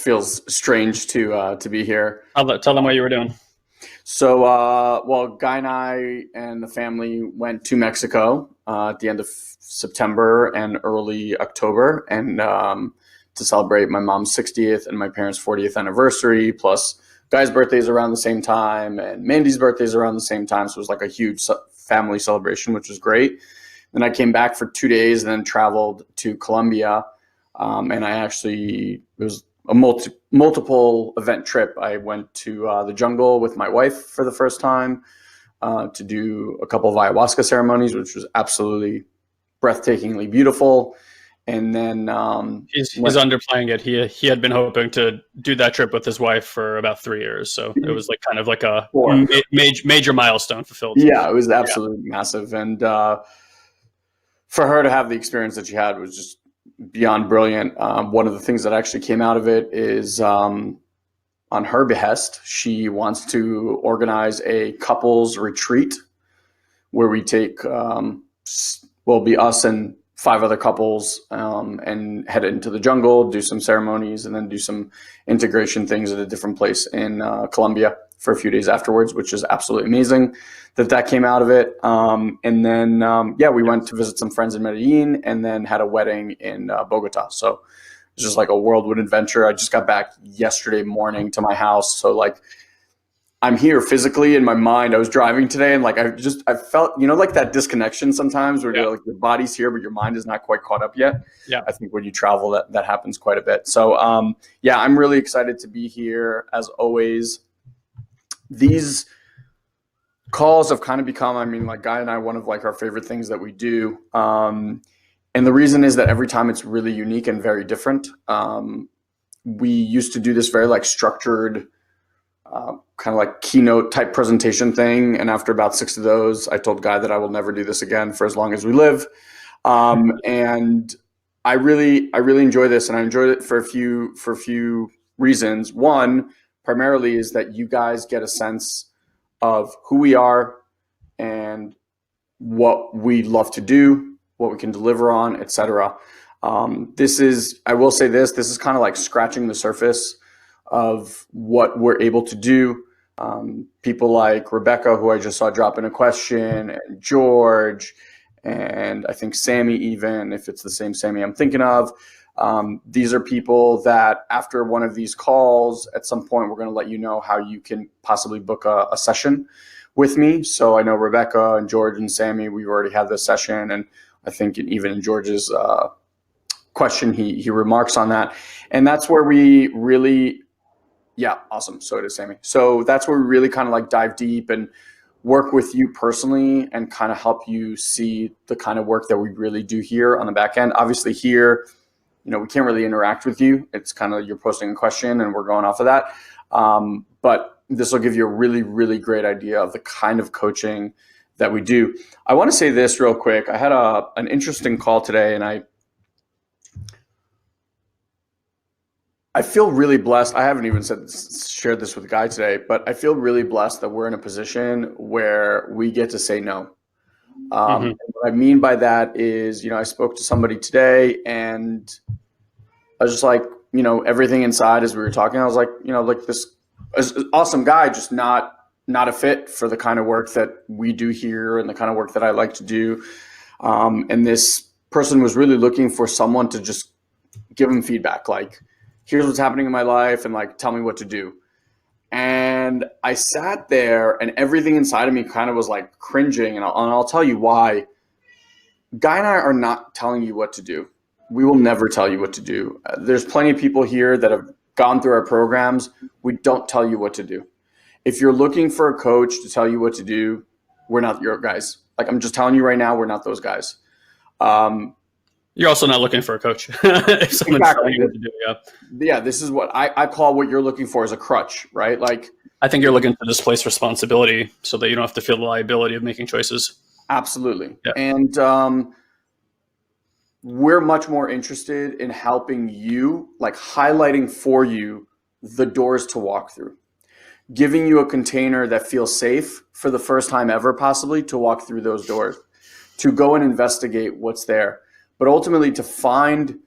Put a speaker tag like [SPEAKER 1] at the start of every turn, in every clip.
[SPEAKER 1] feels strange to be here.
[SPEAKER 2] Tell them what you were doing.
[SPEAKER 1] So, Guy and I and the family went to Mexico at the end of September and early October, and to celebrate my mom's 60th and my parents' 40th anniversary. Plus, Guy's birthday is around the same time, and Mandy's birthday is around the same time. So it was like a huge family celebration, which was great. Then I came back for 2 days, and then traveled to Colombia, and it was a multiple event trip. I went to the jungle with my wife for the first time to do a couple of ayahuasca ceremonies, which was absolutely breathtakingly beautiful. And then
[SPEAKER 2] he's underplaying it. He had been hoping to do that trip with his wife for about 3 years, so it was like kind of like a major milestone fulfilled.
[SPEAKER 1] Yeah, it was absolutely massive, and for her to have the experience that she had was just beyond brilliant. One of the things that actually came out of it is on her behest, she wants to organize a couples retreat where we take, will be us and 5 other couples and head into the jungle, do some ceremonies, and then do some integration things at a different place in Colombia for a few days afterwards, which is absolutely amazing that came out of it. And then, we went to visit some friends in Medellin and then had a wedding in Bogota. So it was just like a whirlwind adventure. I just got back yesterday morning to my house. So like, I'm here physically in my mind. I was driving today and like, I felt, like that disconnection sometimes where you're like your body's here, but your mind is not quite caught up yet.
[SPEAKER 2] Yeah.
[SPEAKER 1] I think when you travel that happens quite a bit. So, I'm really excited to be here as always. These calls have kind of become, like Guy and I, one of like our favorite things that we do. And the reason is that every time it's really unique and very different. We used to do this very like structured, kind of like keynote type presentation thing. And after about 6 of those, I told Guy that I will never do this again for as long as we live. And I really enjoy this, and I enjoyed it for a few reasons. One, primarily, is that you guys get a sense of who we are and what we love to do, what we can deliver on, etc. I will say this is kind of like scratching the surface of what we're able to do. People like Rebecca, who I just saw drop in a question, and George, and I think Sammy, even if it's the same Sammy I'm thinking of. These are people that after one of these calls, at some point, we're going to let you know how you can possibly book a session with me. So I know Rebecca and George and Sammy, we've already had this session. And I think even in George's question, he remarks on that. And that's where we really, awesome. So does Sammy. So that's where we really kind of like dive deep and work with you personally and kind of help you see the kind of work that we really do here on the back end. Obviously here, we can't really interact with you. It's kind of you're posting a question and we're going off of that. But this will give you a really, really great idea of the kind of coaching that we do. I want to say this real quick. I had an interesting call today, and I feel really blessed. I haven't even shared this with Guy today, but I feel really blessed that we're in a position where we get to say no. And what I mean by that is, I spoke to somebody today and I was just like, everything inside as we were talking, I was like, like this awesome guy, just not a fit for the kind of work that we do here and the kind of work that I like to do. And this person was really looking for someone to just give him feedback. Like, here's what's happening in my life and like, tell me what to do. And I sat there and everything inside of me kind of was like cringing. And I'll tell you why. Guy and I are not telling you what to do. We will never tell you what to do. There's plenty of people here that have gone through our programs. We don't tell you what to do. If you're looking for a coach to tell you what to do, we're not your guys. Like, I'm just telling you right now, we're not those guys.
[SPEAKER 2] You're also not looking for a coach. If someone's telling you what to do,
[SPEAKER 1] yeah, this is what I call what you're looking for as a crutch, right? Like,
[SPEAKER 2] I think you're looking to displace responsibility so that you don't have to feel the liability of making choices.
[SPEAKER 1] Absolutely. Yeah. And we're much more interested in helping you, like highlighting for you the doors to walk through, giving you a container that feels safe for the first time ever, possibly, to walk through those doors, to go and investigate what's there. But ultimately to find,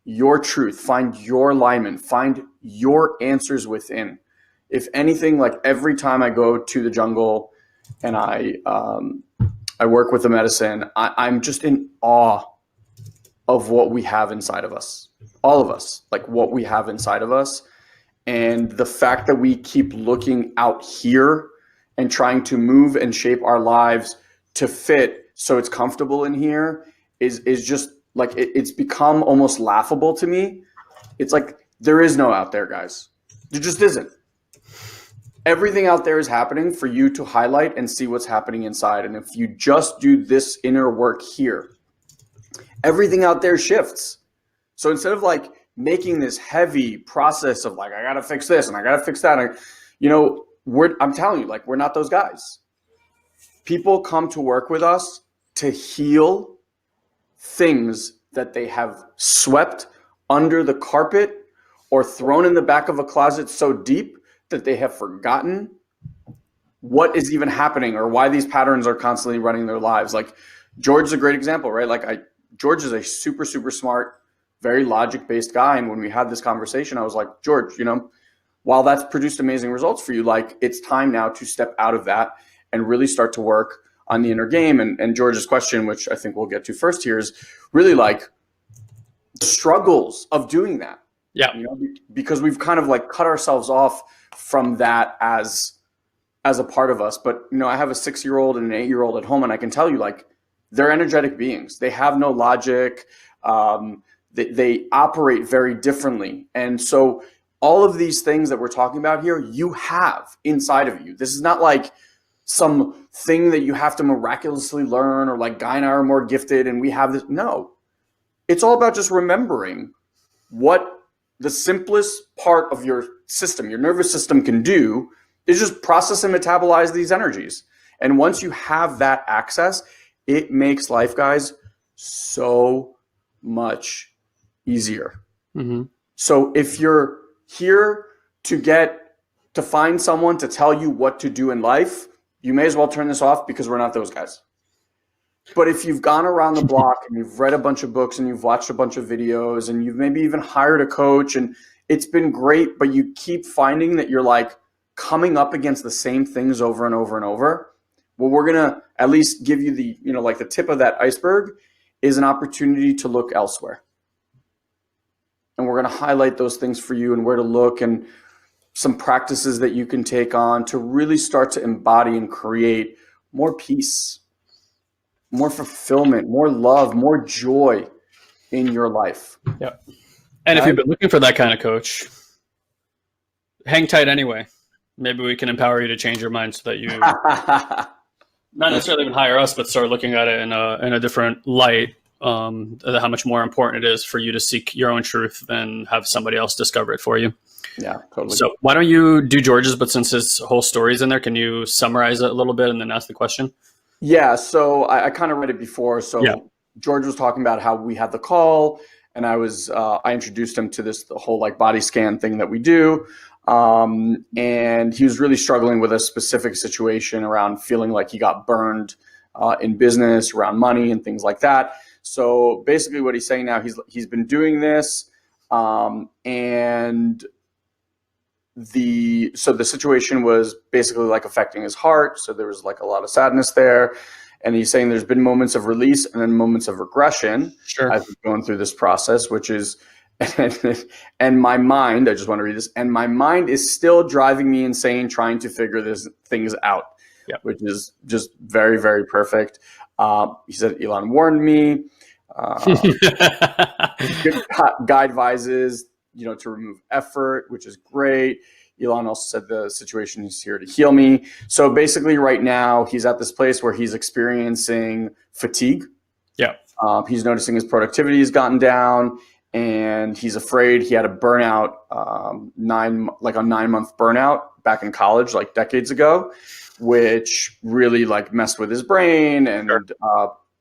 [SPEAKER 1] your truth, find your alignment, find your answers within. If anything, like every time I go to the jungle and I work with the medicine, I'm just in awe of what we have inside of us, all of us, like what we have inside of us. And the fact that we keep looking out here and trying to move and shape our lives to fit so it's comfortable in here is just like, it's become almost laughable to me. It's like, there is no out there, guys. There just isn't. Everything out there is happening for you to highlight and see what's happening inside. And if you just do this inner work here, everything out there shifts. So instead of like making this heavy process of like, I got to fix this and I got to fix that, I'm telling you, like, we're not those guys. People come to work with us to heal things that they have swept under the carpet or thrown in the back of a closet so deep that they have forgotten what is even happening or why these patterns are constantly running their lives. Like George is a great example, right? Like George is a super, super smart, very logic-based guy. And when we had this conversation, I was like, George, while that's produced amazing results for you, like it's time now to step out of that and really start to work on the inner game. And George's question, which I think we'll get to first here, is really like the struggles of doing that.
[SPEAKER 2] Yeah.
[SPEAKER 1] Because we've kind of like cut ourselves off from that as a part of us. But, I have a 6-year-old and an 8-year-old at home, and I can tell you, like, they're energetic beings. They have no logic. They operate very differently. And so all of these things that we're talking about here, you have inside of you. This is not like some thing that you have to miraculously learn, or like Guy and I are more gifted and we have this. No, it's all about just remembering what the simplest part of your system, your nervous system, can do is just process and metabolize these energies. And once you have that access, it makes life, guys, so much easier. Mm-hmm. So if you're here to find someone to tell you what to do in life, you may as well turn this off, because we're not those guys. But if you've gone around the block and you've read a bunch of books and you've watched a bunch of videos and you've maybe even hired a coach and it's been great, but you keep finding that you're like coming up against the same things over and over and over, well, we're going to at least give you the, like the tip of that iceberg is an opportunity to look elsewhere. And we're going to highlight those things for you and where to look and some practices that you can take on to really start to embody and create more peace, more fulfillment, more love, more joy in your life.
[SPEAKER 2] Yeah. And if you've been looking for that kind of coach, hang tight anyway. Maybe we can empower you to change your mind so that you not necessarily even hire us, but start looking at it in a different light. How much more important it is for you to seek your own truth than have somebody else discover it for you.
[SPEAKER 1] Yeah, totally.
[SPEAKER 2] So why don't you do George's, but since his whole story's in there, can you summarize it a little bit and then ask the question?
[SPEAKER 1] Yeah, so I kind of read it before. So yeah. George was talking about how we had the call, and I introduced him to the whole like body scan thing that we do. And he was really struggling with a specific situation around feeling like he got burned in business, around money and things like that. So basically what he's saying now, he's been doing this, and the situation was basically like affecting his heart. So there was like a lot of sadness there. And he's saying there's been moments of release and then moments of regression as we're going through this process, which is, and my mind, I just want to read this, and my mind is still driving me insane trying to figure these things out, which is just very, very perfect. He said, Ilan warned me. Good guide advises, to remove effort, which is great. Ilan also said the situation is here to heal me. So basically right now he's at this place where he's experiencing fatigue.
[SPEAKER 2] Yeah.
[SPEAKER 1] He's noticing his productivity has gotten down, and he's afraid he had a burnout, a 9-month burnout back in college, like decades ago, which really like messed with his brain and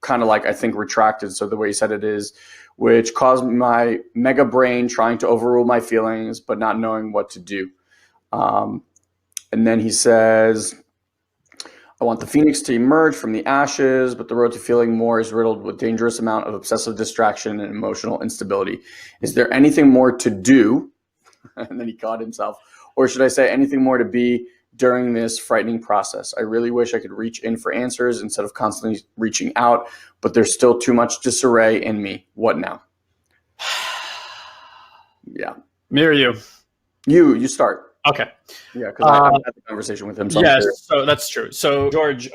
[SPEAKER 1] kind of like, I think, retracted. So the way he said it is, which caused my mega brain trying to overrule my feelings, but not knowing what to do. And then he says, I want the phoenix to emerge from the ashes, but the road to feeling more is riddled with dangerous amount of obsessive distraction and emotional instability. Is there anything more to do?" And then he caught himself. "Or should I say anything more to be during this frightening process? I really wish I could reach in for answers instead of constantly reaching out, but there's still too much disarray in me. What now?" Yeah.
[SPEAKER 2] Me or you?
[SPEAKER 1] You start.
[SPEAKER 2] Okay.
[SPEAKER 1] Yeah, because I had the conversation with him. So
[SPEAKER 2] yes, so that's true. So George,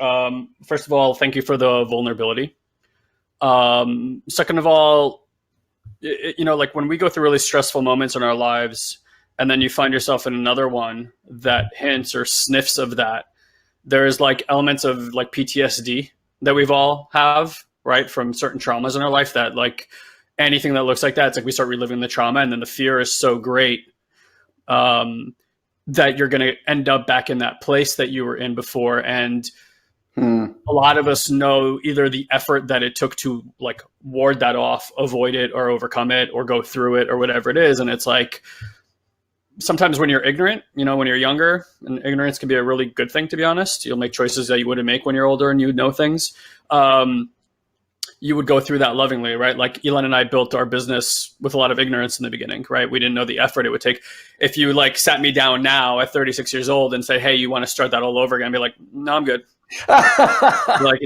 [SPEAKER 2] first of all, thank you for the vulnerability. Second of all, like when we go through really stressful moments in our lives, and then you find yourself in another one that hints or sniffs of that, there's like elements of like PTSD that we've all have, right, from certain traumas in our life, that like anything that looks like that, it's like we start reliving the trauma, and then the fear is so great that you're going to end up back in that place that you were in before. And a lot of us know either the effort that it took to like ward that off, avoid it, or overcome it, or go through it, or whatever it is. And it's like, sometimes when you're ignorant, when you're younger, and ignorance can be a really good thing, to be honest. You'll make choices that you wouldn't make when you're older and you know things. You would go through that lovingly, right? Like Ilan and I built our business with a lot of ignorance in the beginning, right? We didn't know the effort it would take. If you like sat me down now at 36 years old and say, "Hey, you want to start that all over again?" I'd be like, "No, I'm good." Like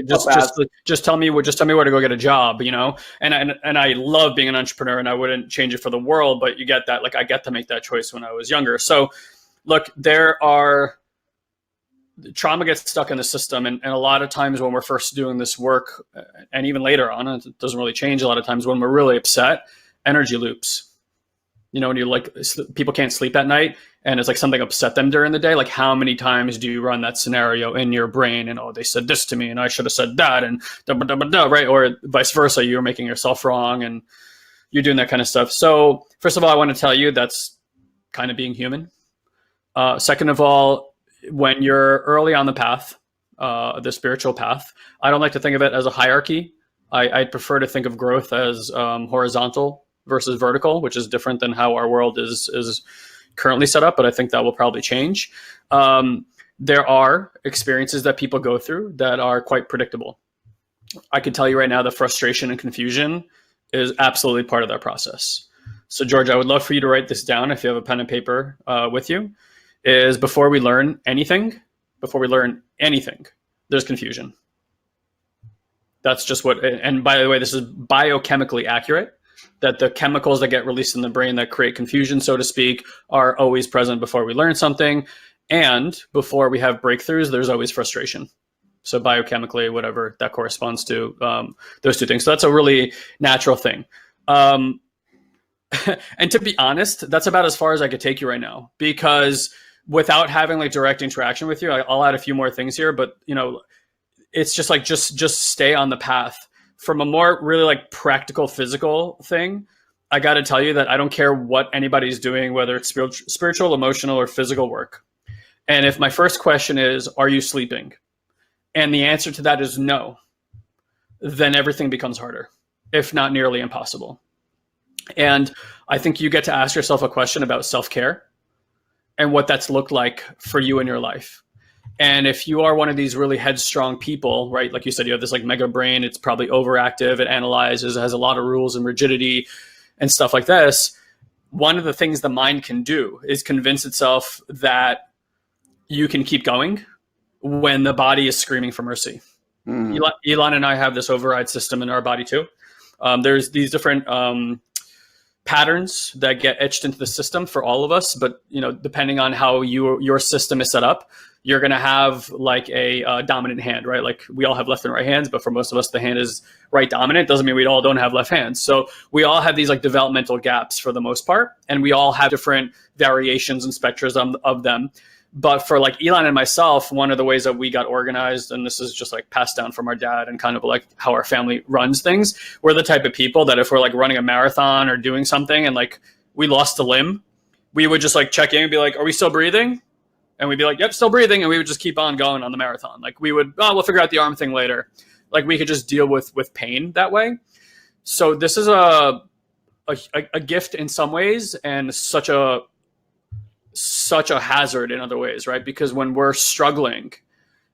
[SPEAKER 2] just tell me where to go get a job, And I love being an entrepreneur, and I wouldn't change it for the world. But you get that, like I get to make that choice when I was younger. So, look, trauma gets stuck in the system, and a lot of times when we're first doing this work, and even later on, it doesn't really change. A lot of times when we're really upset, energy loops. When you like, people can't sleep at night, and it's like something upset them during the day. Like, how many times do you run that scenario in your brain? And, "Oh, they said this to me, and I should have said that," and right? Or vice versa, you're making yourself wrong, and you're doing that kind of stuff. So, first of all, I want to tell you that's kind of being human. Second of all, when you're early on the path, the spiritual path, I don't like to think of it as a hierarchy. I prefer to think of growth as horizontal versus vertical, which is different than how our world is currently set up, but I think that will probably change. There are experiences that people go through that are quite predictable. I can tell you right now, the frustration and confusion is absolutely part of that process. So George, I would love for you to write this down if you have a pen and paper with you. Is before we learn anything, there's confusion. That's just what, and by the way, this is biochemically accurate, that the chemicals that get released in the brain that create confusion, so to speak, are always present before we learn something. And before we have breakthroughs, there's always frustration. So biochemically, whatever that corresponds to, those two things. So that's a really natural thing. And to be honest, that's about as far as I could take you right now, because without having like direct interaction with you, I'll add a few more things here, but it's just like, just stay on the path. From a more really like practical physical thing, I got to tell you that I don't care what anybody's doing, whether it's spiritual, emotional, or physical work. And if my first question is, "Are you sleeping?" and the answer to that is no, then everything becomes harder, if not nearly impossible. And I think you get to ask yourself a question about self-care and what that's looked like for you in your life. And if you are one of these really headstrong people, right, like you said, you have this like mega brain, it's probably overactive, it analyzes, it has a lot of rules and rigidity and stuff like this. One of the things the mind can do is convince itself that you can keep going when the body is screaming for mercy. Ilan and I have this override system in our body too. There's these different patterns that get etched into the system for all of us, but depending on how your system is set up, you're going to have like a dominant hand, right? Like we all have left and right hands, but for most of us, the hand is right dominant. Doesn't mean we all don't have left hands. So we all have these like developmental gaps for the most part, and we all have different variations and spectrums of them. But for like Ilan and myself, one of the ways that we got organized, and this is just like passed down from our dad and kind of like how our family runs things, we're the type of people that if we're like running a marathon or doing something and like we lost a limb, we would just like check in and be like, "Are we still breathing?" And we'd be like, "Yep, still breathing." And we would just keep on going on the marathon. Like we would, we'll figure out the arm thing later. Like we could just deal with pain that way. So this is a gift in some ways and such a hazard in other ways, right? Because when we're struggling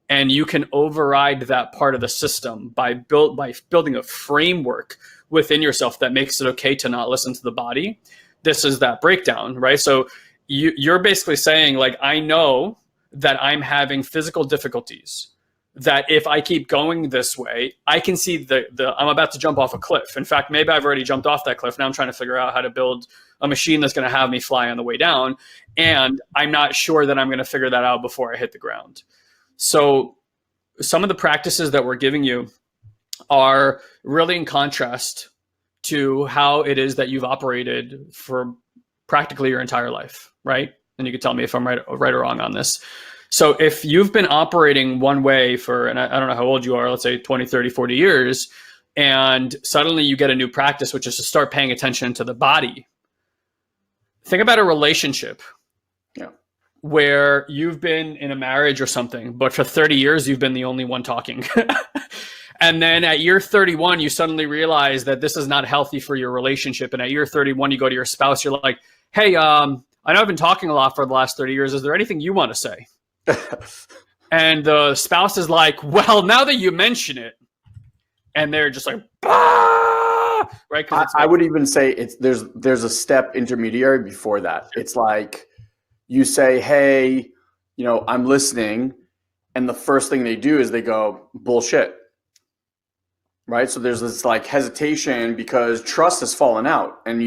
[SPEAKER 2] And you can override that part of the system by building a framework within yourself that makes it okay to not listen to the body. This is that breakdown, right? So you're basically saying, like, I know that I'm having physical difficulties, that if I keep going this way, I can see I'm about to jump off a cliff. In fact, maybe I've already jumped off that cliff. Now I'm trying to figure out how to build a machine that's going to have me fly on the way down. And I'm not sure that I'm going to figure that out before I hit the ground. So some of the practices that we're giving you are really in contrast to how it is that you've operated for practically your entire life, right? And you can tell me if I'm right or wrong on this. So if you've been operating one way for, and I don't know how old you are, let's say 20, 30, 40 years, and suddenly you get a new practice, which is to start paying attention to the body. Think about a relationship where you've been in a marriage or something, but for 30 years, you've been the only one talking. And then at year 31, you suddenly realize that this is not healthy for your relationship. And at year 31, you go to your spouse, you're like, hey, I know I've been talking a lot for the last 30 years. Is there anything you want to say? And the spouse is like, well, now that you mention it, and they're just like, bah! Right?
[SPEAKER 1] I would even say there's a step intermediary before that. It's like you say, hey, I'm listening. And the first thing they do is they go, bullshit. Right? So there's this like hesitation because trust has fallen out, and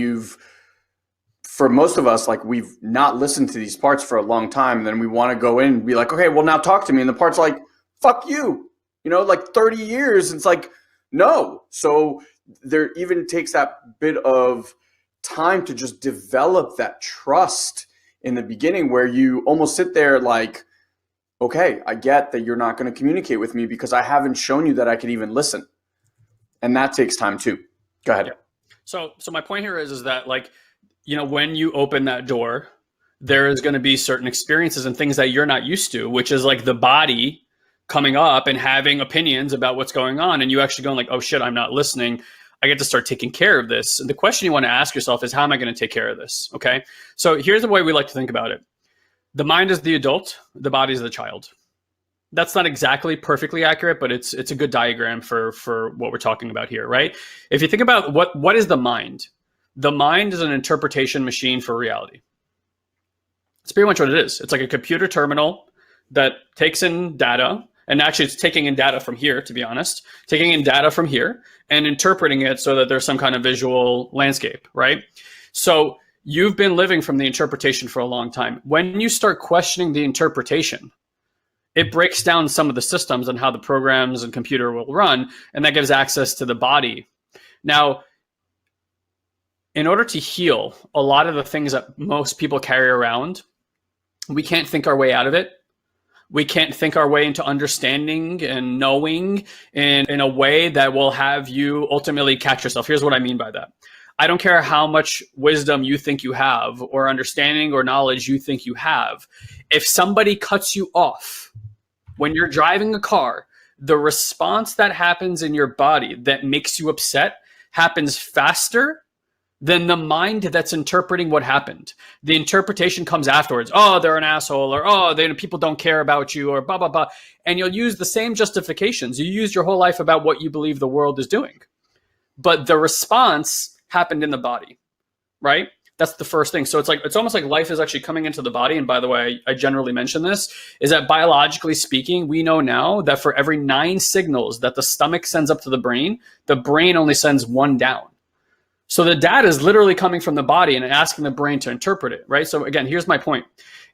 [SPEAKER 1] for most of us, like, we've not listened to these parts for a long time. And then we want to go in and be like, okay, well, now talk to me. And the part's like, fuck you, like 30 years. It's like, no. So there even takes that bit of time to just develop that trust in the beginning, where you almost sit there like, okay, I get that you're not going to communicate with me because I haven't shown you that I can even listen. And that takes time too. Go ahead.
[SPEAKER 2] Yeah. So my point here is that, like, when you open that door, there is going to be certain experiences and things that you're not used to, which is like the body coming up and having opinions about what's going on. And you actually going like, oh shit, I'm not listening. I get to start taking care of this. And the question you want to ask yourself is, how am I going to take care of this? Okay. So here's the way we like to think about it. The mind is the adult, the body is the child. That's not exactly perfectly accurate, but it's a good diagram for what we're talking about here, right? If you think about what is the mind is an interpretation machine for reality. It's pretty much what it is. It's like a computer terminal that takes in data, and actually it's taking in data from here, to be honest, taking in data from here and interpreting it so that there's some kind of visual landscape, right? So you've been living from the interpretation for a long time. When you start questioning the interpretation, it breaks down some of the systems and how the programs and computer will run, and that gives access to the body. Now, in order to heal a lot of the things that most people carry around, we can't think our way out of it. We can't think our way into understanding and knowing in a way that will have you ultimately catch yourself. Here's what I mean by that. I don't care how much wisdom you think you have, or understanding or knowledge you think you have. If somebody cuts you off when you're driving a car, the response that happens in your body that makes you upset happens faster than the mind that's interpreting what happened. The interpretation comes afterwards. Oh, they're an asshole, or oh, people don't care about you, or blah, blah, blah. And you'll use the same justifications. You use your whole life about what you believe the world is doing. But the response happened in the body, right? That's the first thing. So it's almost like life is actually coming into the body. And by the way, I generally mention this, is that biologically speaking, we know now that for every 9 signals that the stomach sends up to the brain only sends 1 down. So the data is literally coming from the body and asking the brain to interpret it, right? So again, here's my point,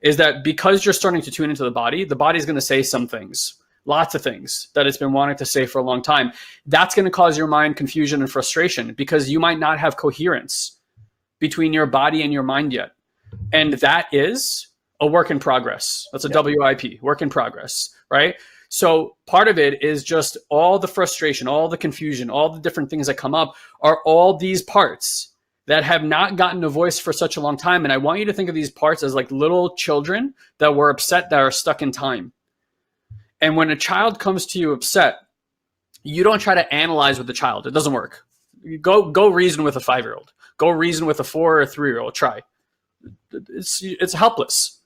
[SPEAKER 2] is that because you're starting to tune into the body is going to say some things, lots of things that it's been wanting to say for a long time. That's going to cause your mind confusion and frustration, because you might not have coherence between your body and your mind yet. And that is a work in progress. That's a WIP, work in progress, right? So part of it is just all the frustration, all the confusion, all the different things that come up are all these parts that have not gotten a voice for such a long time. And I want you to think of these parts as like little children that were upset, that are stuck in time. And when a child comes to you upset, you don't try to analyze with the child. It doesn't work. You go reason with a 5-year-old. Go reason with a 4 or 3-year-old. Try. It's helpless.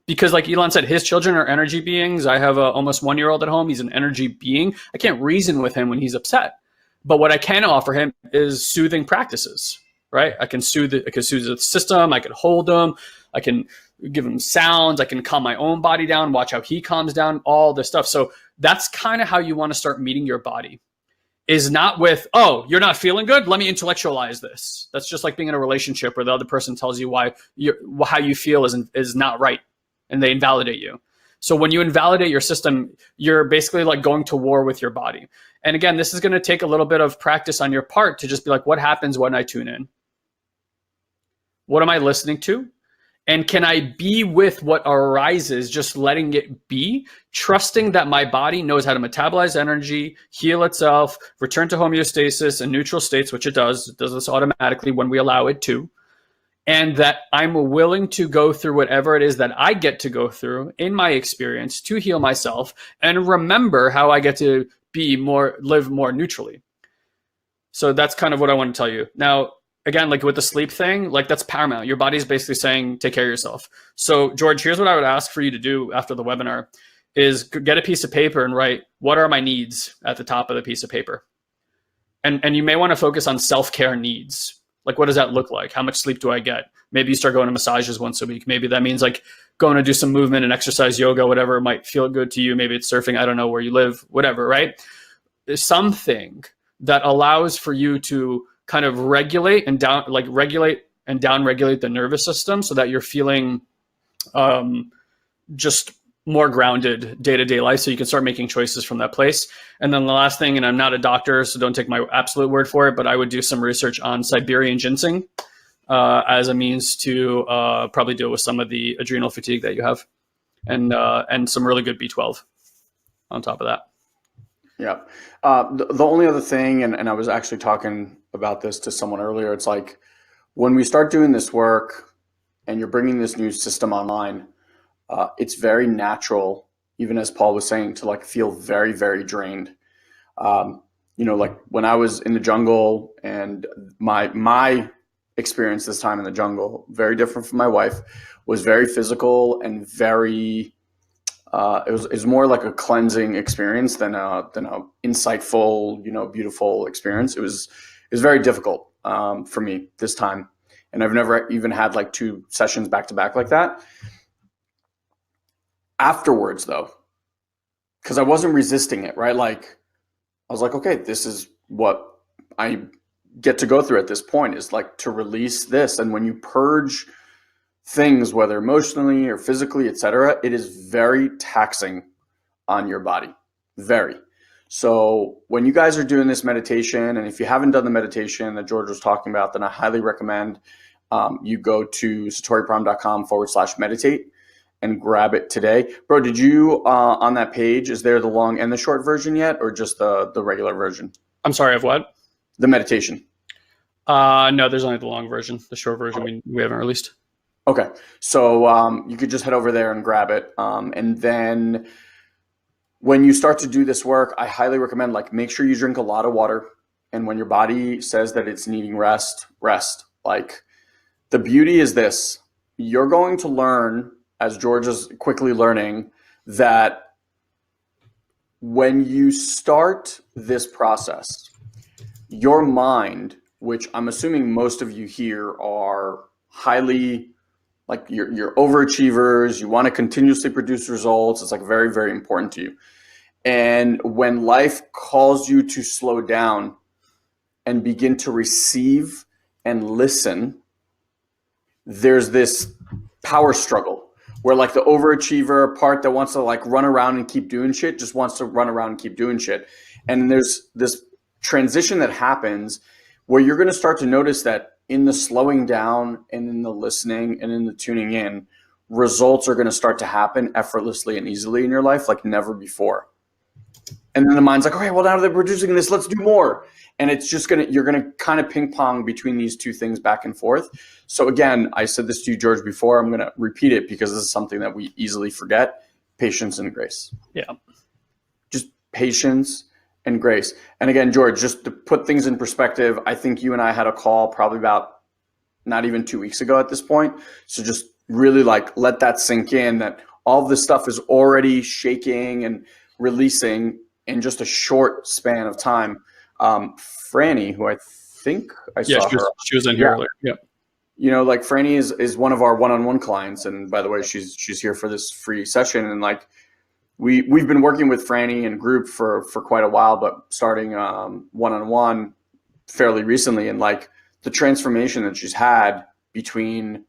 [SPEAKER 2] because like Ilan said, his children are energy beings. I have a almost 1-year-old at home. He's an energy being. I can't reason with him when he's upset, but what I can offer him is soothing practices, right? I can soothe the system. I can hold him. I can give him sounds. I can calm my own body down, watch how he calms down, all this stuff. So that's kind of how you want to start meeting your body, is not with, oh, you're not feeling good, let me intellectualize this. That's just like being in a relationship where the other person tells you how you feel is not right, and they invalidate you. So when you invalidate your system, you're basically like going to war with your body. And again, this is going to take a little bit of practice on your part to just be like, what happens when I tune in? What am I listening to? And can I be with what arises, just letting it be, trusting that my body knows how to metabolize energy, heal itself, return to homeostasis and neutral states, which it does. It does this automatically when we allow it to. And that I'm willing to go through whatever it is that I get to go through in my experience to heal myself and remember how I get to live more neutrally. So that's kind of what I want to tell you. Now, again, like with the sleep thing, like that's paramount. Your body's basically saying, take care of yourself. So George, here's what I would ask for you to do after the webinar is get a piece of paper and write, what are my needs at the top of the piece of paper? And you may want to focus on self-care needs. Like, what does that look like? How much sleep do I get? Maybe you start going to massages once a week. Maybe that means like going to do some movement and exercise, yoga, whatever might feel good to you. Maybe it's surfing. I don't know where you live, whatever, right? There's something that allows for you to kind of regulate and down regulate the nervous system so that you're feeling just more grounded day-to-day life, so you can start making choices from that place. And then the last thing, and I'm not a doctor, so don't take my absolute word for it, but I would do some research on Siberian ginseng as a means to probably deal with some of the adrenal fatigue that you have, and some really good B12 on top of that.
[SPEAKER 1] Yeah. The only other thing, and I was actually talking about this to someone earlier, it's like when we start doing this work and you're bringing this new system online, it's very natural, even as Paul was saying, to like feel very, very drained. Like when I was in the jungle, and my experience this time in the jungle, very different from my wife, was very physical and very it was more like a cleansing experience than a insightful, beautiful experience. It was very difficult for me this time, and I've never even had like 2 sessions back to back like that. Afterwards, though, because I wasn't resisting it, right? Like I was like, okay, this is what I get to go through at this point, is like to release this. And when you purge things, whether emotionally or physically, etc., it is very taxing on your body. Very. So when you guys are doing this meditation, and if you haven't done the meditation that George was talking about, then I highly recommend you go to satoriprom.com/meditate and grab it today. Bro, did you on that page, is there the long and the short version yet, or just the regular version?
[SPEAKER 2] I'm sorry, of what?
[SPEAKER 1] The meditation.
[SPEAKER 2] No, there's only the long version. The short version we haven't released.
[SPEAKER 1] Okay, so you could just head over there and grab it. And then when you start to do this work, I highly recommend, like, make sure you drink a lot of water. And when your body says that it's needing rest, rest. Like, the beauty is this: you're going to learn, as George is quickly learning, that when you start this process, your mind, which I'm assuming most of you here are highly, like, you're overachievers, you want to continuously produce results. It's like very, very important to you. And when life calls you to slow down and begin to receive and listen, there's this power struggle where, like, the overachiever part that wants to like run around and keep doing shit just wants to run around and keep doing shit. And there's this transition that happens where you're going to start to notice that in the slowing down and in the listening and in the tuning in, results are going to start to happen effortlessly and easily in your life like never before. And then the mind's like, okay, well, now they're producing this, let's do more. And it's just you're going to kind of ping pong between these two things back and forth. So again, I said this to you, George, before. I'm going to repeat it because this is something that we easily forget: patience and grace.
[SPEAKER 2] Yeah.
[SPEAKER 1] Just patience and grace. And again, George, just to put things in perspective, I think you and I had a call probably about not even 2 weeks ago at this point. So just really like let that sink in, that all this stuff is already shaking and releasing in just a short span of time. Franny, who I think I saw her.
[SPEAKER 2] She was in here earlier. Yeah.
[SPEAKER 1] You know, like Franny is one of our one-on-one clients, and by the way, she's here for this free session. And like we've been working with Franny in group for quite a while, but starting one-on-one fairly recently. And like the transformation that she's had between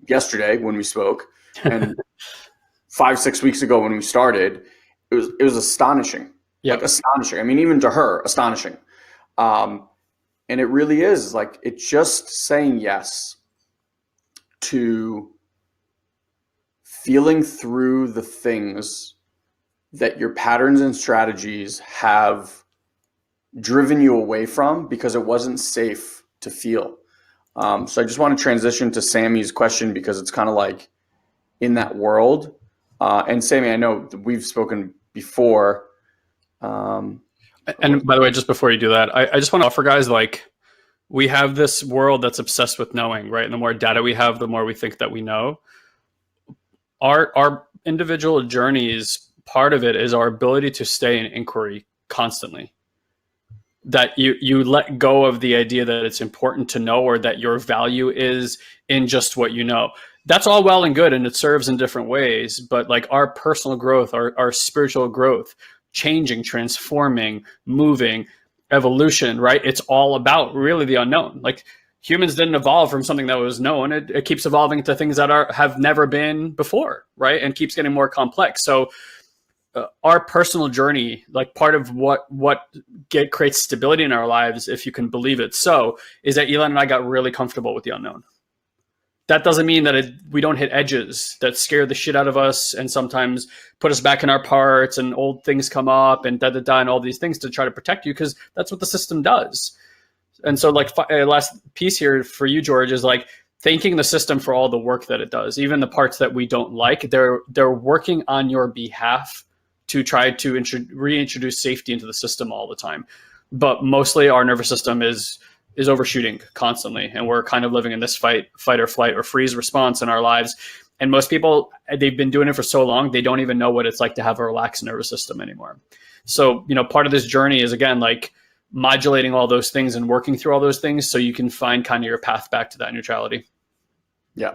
[SPEAKER 1] yesterday when we spoke and 5-6 weeks ago when we started, it was astonishing.
[SPEAKER 2] Yeah.
[SPEAKER 1] Like astonishing. I mean, even to her, astonishing. And it really is like, it's just saying yes to feeling through the things that your patterns and strategies have driven you away from because it wasn't safe to feel. So I just want to transition to Sammy's question because it's kind of like in that world. And Sammy, I know we've spoken before.
[SPEAKER 2] And by the way, just before you do that, I just want to offer guys, like, we have this world that's obsessed with knowing, right? And the more data we have, the more we think that we know. Our individual journeys, part of it is our ability to stay in inquiry constantly. That you let go of the idea that it's important to know or that your value is in just what you know. That's all well and good, and it serves in different ways. But like our personal growth, our spiritual growth, changing, transforming, moving, evolution, right? It's all about really the unknown. Like humans didn't evolve from something that was known. It keeps evolving to things that have never been before, right? And keeps getting more complex. So our personal journey, like part of what creates stability in our lives, if you can believe it, so is that Ilan and I got really comfortable with the unknown. That doesn't mean that we don't hit edges that scare the shit out of us and sometimes put us back in our parts and old things come up and and all these things to try to protect you, because that's what the system does. And so like last piece here for you, George, is like thanking the system for all the work that it does, even the parts that we don't like. They're working on your behalf to try to reintroduce safety into the system all the time. But mostly our nervous system is overshooting constantly. And we're kind of living in this fight or flight or freeze response in our lives. And most people, they've been doing it for so long, they don't even know what it's like to have a relaxed nervous system anymore. So, part of this journey is, again, like modulating all those things and working through all those things so you can find kind of your path back to that neutrality.
[SPEAKER 1] Yeah.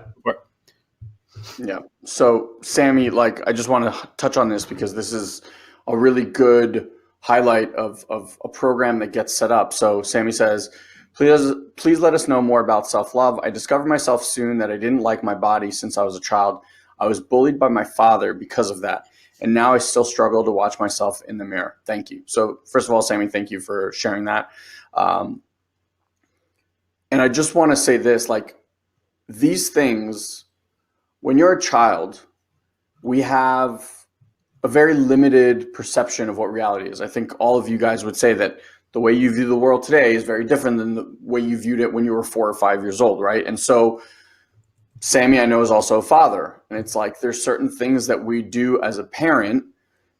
[SPEAKER 1] Yeah. So Sammy, like, I just want to touch on this because this is a really good highlight of a program that gets set up. So Sammy says, please let us know more about self-love. I discovered myself soon that I didn't like my body since I was a child. I was bullied by my father because of that. And now I still struggle to watch myself in the mirror. Thank you. So first of all, Sammy, thank you for sharing that. And I just want to say this, like, these things, when you're a child, we have a very limited perception of what reality is. I think all of you guys would say that the way you view the world today is very different than the way you viewed it when you were 4 or 5 years old, right? And so Sammy, I know, is also a father. And it's like there's certain things that we do as a parent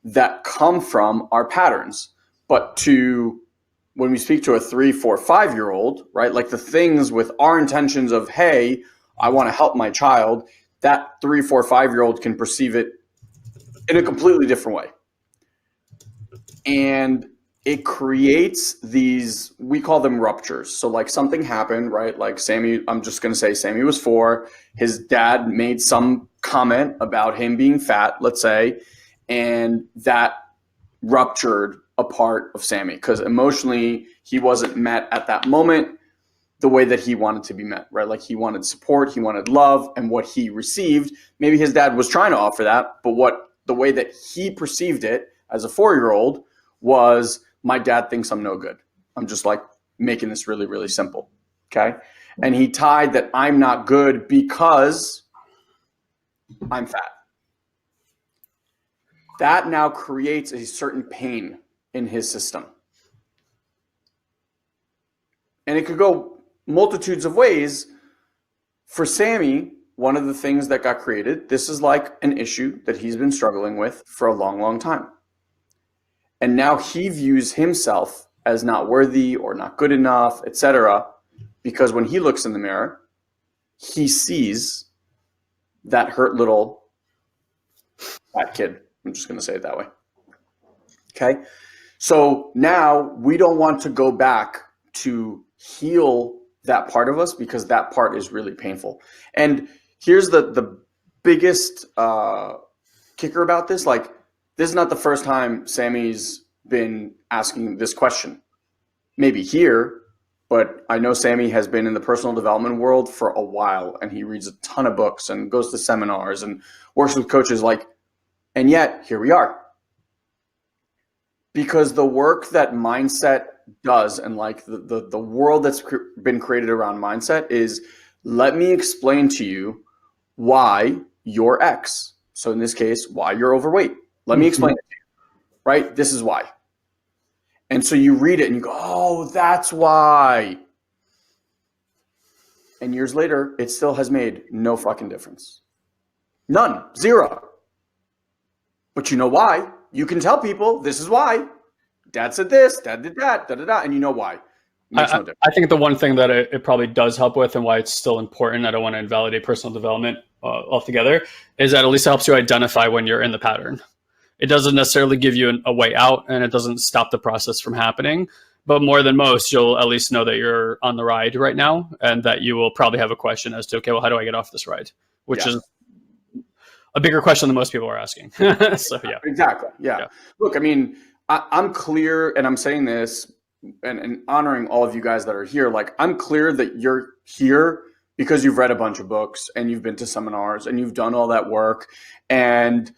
[SPEAKER 1] that come from our patterns. But when we speak to a 3, 4, 5-year-old, right, like the things with our intentions of, hey, I want to help my child, that 3, 4, 5-year-old can perceive it in a completely different way. And it creates these, we call them ruptures. So like something happened, right? Like Sammy, I'm just going to say Sammy was 4. His dad made some comment about him being fat, let's say, and that ruptured a part of Sammy because emotionally he wasn't met at that moment the way that he wanted to be met, right? Like he wanted support, he wanted love, and what he received, maybe his dad was trying to offer that, but the way that he perceived it as a 4-year-old was, my dad thinks I'm no good. I'm just like making this really, really simple, okay? And he tied that I'm not good because I'm fat. That now creates a certain pain in his system. And it could go multitudes of ways. For Sammy, one of the things that got created, this is like an issue that he's been struggling with for a long, long time. And now he views himself as not worthy or not good enough, etc., because when he looks in the mirror, he sees that hurt little fat kid. I'm just going to say it that way. Okay. So now we don't want to go back to heal that part of us because that part is really painful. And here's the biggest kicker about this. Like, this is not the first time Sammy's been asking this question. Maybe here, but I know Sammy has been in the personal development world for a while, and he reads a ton of books and goes to seminars and works with coaches. And yet here we are. Because the work that mindset does, and like the world that's been created around mindset, is let me explain to you why you're X. So in this case, why you're overweight. Let me explain it to you, right? This is why. And so you read it and you go, oh, that's why. And years later, it still has made no fucking difference. None. Zero. But you know why? You can tell people this is why. Dad said this, dad did that, da-da-da, and you know why. Makes no difference.
[SPEAKER 2] I think the one thing that it probably does help with, and why it's still important, I don't want to invalidate personal development altogether, is that at least it helps you identify when you're in the pattern. It doesn't necessarily give you a way out, and it doesn't stop the process from happening. But more than most, you'll at least know that you're on the ride right now, and that you will probably have a question as to, okay, well, how do I get off this ride? Which is a bigger question than most people are asking. So, yeah.
[SPEAKER 1] Exactly. Yeah. Look, I mean, I'm clear, and I'm saying this and honoring all of you guys that are here. Like, I'm clear that you're here because you've read a bunch of books and you've been to seminars and you've done all that work. And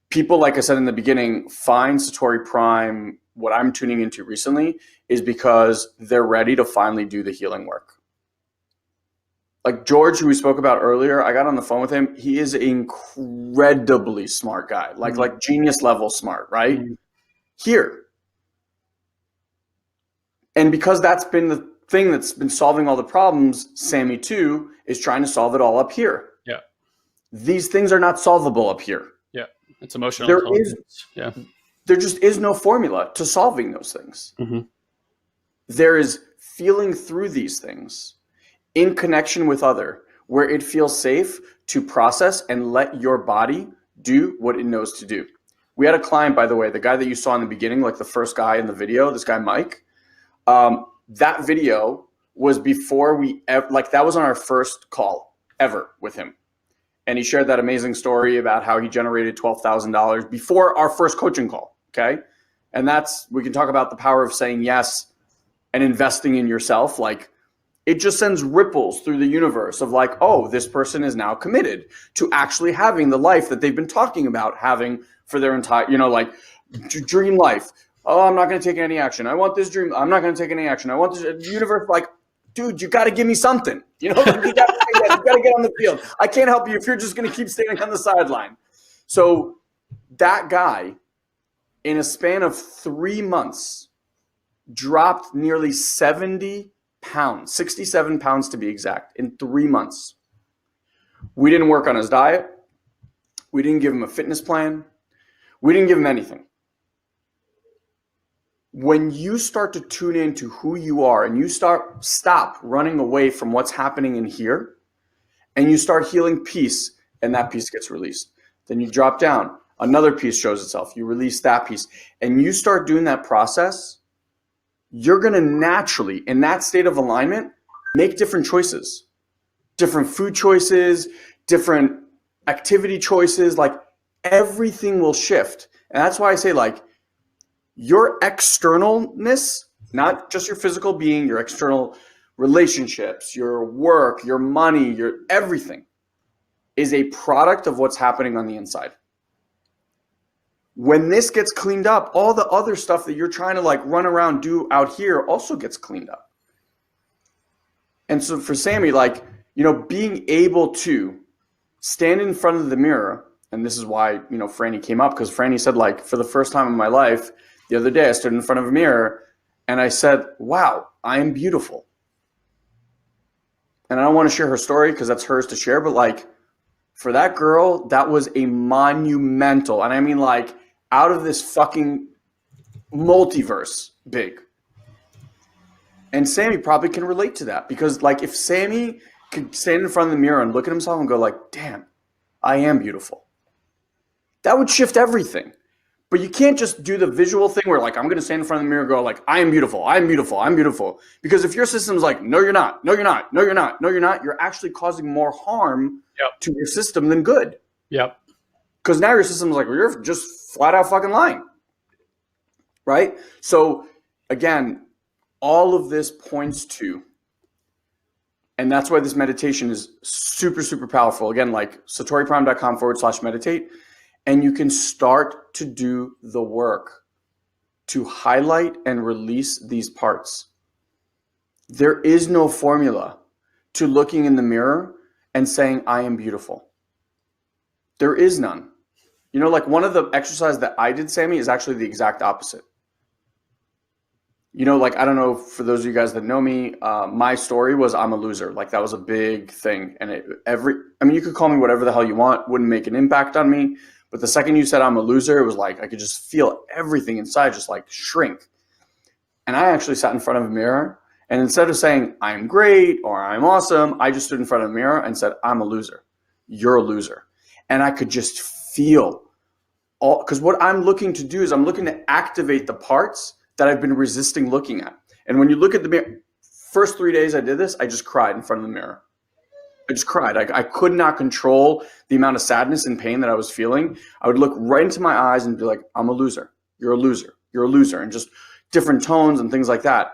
[SPEAKER 1] people, like I said in the beginning, find Satori Prime. What I'm tuning into recently is because they're ready to finally do the healing work. Like George, who we spoke about earlier, I got on the phone with him. He is an incredibly smart guy, like genius level smart, right? Here. And because that's been the thing that's been solving all the problems, Sammy too is trying to solve it all up here.
[SPEAKER 2] Yeah.
[SPEAKER 1] These things are not solvable up here.
[SPEAKER 2] Yeah. It's emotional intelligence.
[SPEAKER 1] There just is no formula to solving those things. Mm-hmm. There is feeling through these things in connection with other, where it feels safe to process and let your body do what it knows to do. We had a client, by the way, the guy that you saw in the beginning, like the first guy in the video, this guy, Mike, that video was before that was on our first call ever with him. And he shared that amazing story about how he generated $12,000 before our first coaching call. Okay. And we can talk about the power of saying yes and investing in yourself. Like, it just sends ripples through the universe of like, oh, this person is now committed to actually having the life that they've been talking about having for their entire, dream life. Oh, I'm not going to take any action. I want this dream. I'm not going to take any action. I want this universe. Like, dude, you got to give me something. You got to get on the field. I can't help you if you're just going to keep standing on the sideline. So that guy, in a span of 3 months, dropped nearly 70 pounds, 67 pounds to be exact, in 3 months. We didn't work on his diet. We didn't give him a fitness plan. We didn't give him anything. When you start to tune into who you are and you stop running away from what's happening in here, and you start healing peace, and that piece gets released. Then you drop down, another piece shows itself. You release that piece, and you start doing that process. You're going to naturally, in that state of alignment, make different choices, different food choices, different activity choices. Like, everything will shift. And that's why I say, like, your externalness, not just your physical being, your external relationships, your work, your money, your everything is a product of what's happening on the inside. When this gets cleaned up, all the other stuff that you're trying to like run around do out here also gets cleaned up. And so for Sammy, like, being able to stand in front of the mirror, and this is why, Franny came up, because Franny said, like, for the first time in my life, the other day I stood in front of a mirror and I said, wow, I am beautiful. And I don't want to share her story because that's hers to share, but like, for that girl, that was a monumental, and I mean like out of this fucking multiverse big. And Sammy probably can relate to that, because like if Sammy could stand in front of the mirror and look at himself and go like, damn, I am beautiful. That would shift everything. But you can't just do the visual thing where like, I'm going to stand in front of the mirror and go like, I am beautiful, I'm beautiful, I'm beautiful. Because if your system's like, no, you're not, no, you're not, no, you're not, no, you're not, you're actually causing more harm to your system than good.
[SPEAKER 2] Yep.
[SPEAKER 1] Because now your system's like, well, you're just flat out fucking lying. Right? So again, all of this points to, and that's why this meditation is super, super powerful. Again, like satoriprime.com/meditate. And you can start to do the work to highlight and release these parts. There is no formula to looking in the mirror and saying, I am beautiful. There is none. You know, like one of the exercises that I did, Sammy, is actually the exact opposite. You know, like, I don't know, for those of you guys that know me, my story was I'm a loser. Like that was a big thing. And you could call me whatever the hell you want, wouldn't make an impact on me. But the second you said I'm a loser, it was like I could just feel everything inside just like shrink. And I actually sat in front of a mirror, and instead of saying I'm great or I'm awesome, I just stood in front of a mirror and said, I'm a loser. You're a loser. And I could just feel all, because what I'm looking to do is I'm looking to activate the parts that I've been resisting looking at. And when you look at the mirror, first 3 days I did this, I just cried in front of the mirror. I just cried. I could not control the amount of sadness and pain that I was feeling. I would look right into my eyes and be like, I'm a loser. You're a loser. You're a loser. And just different tones and things like that.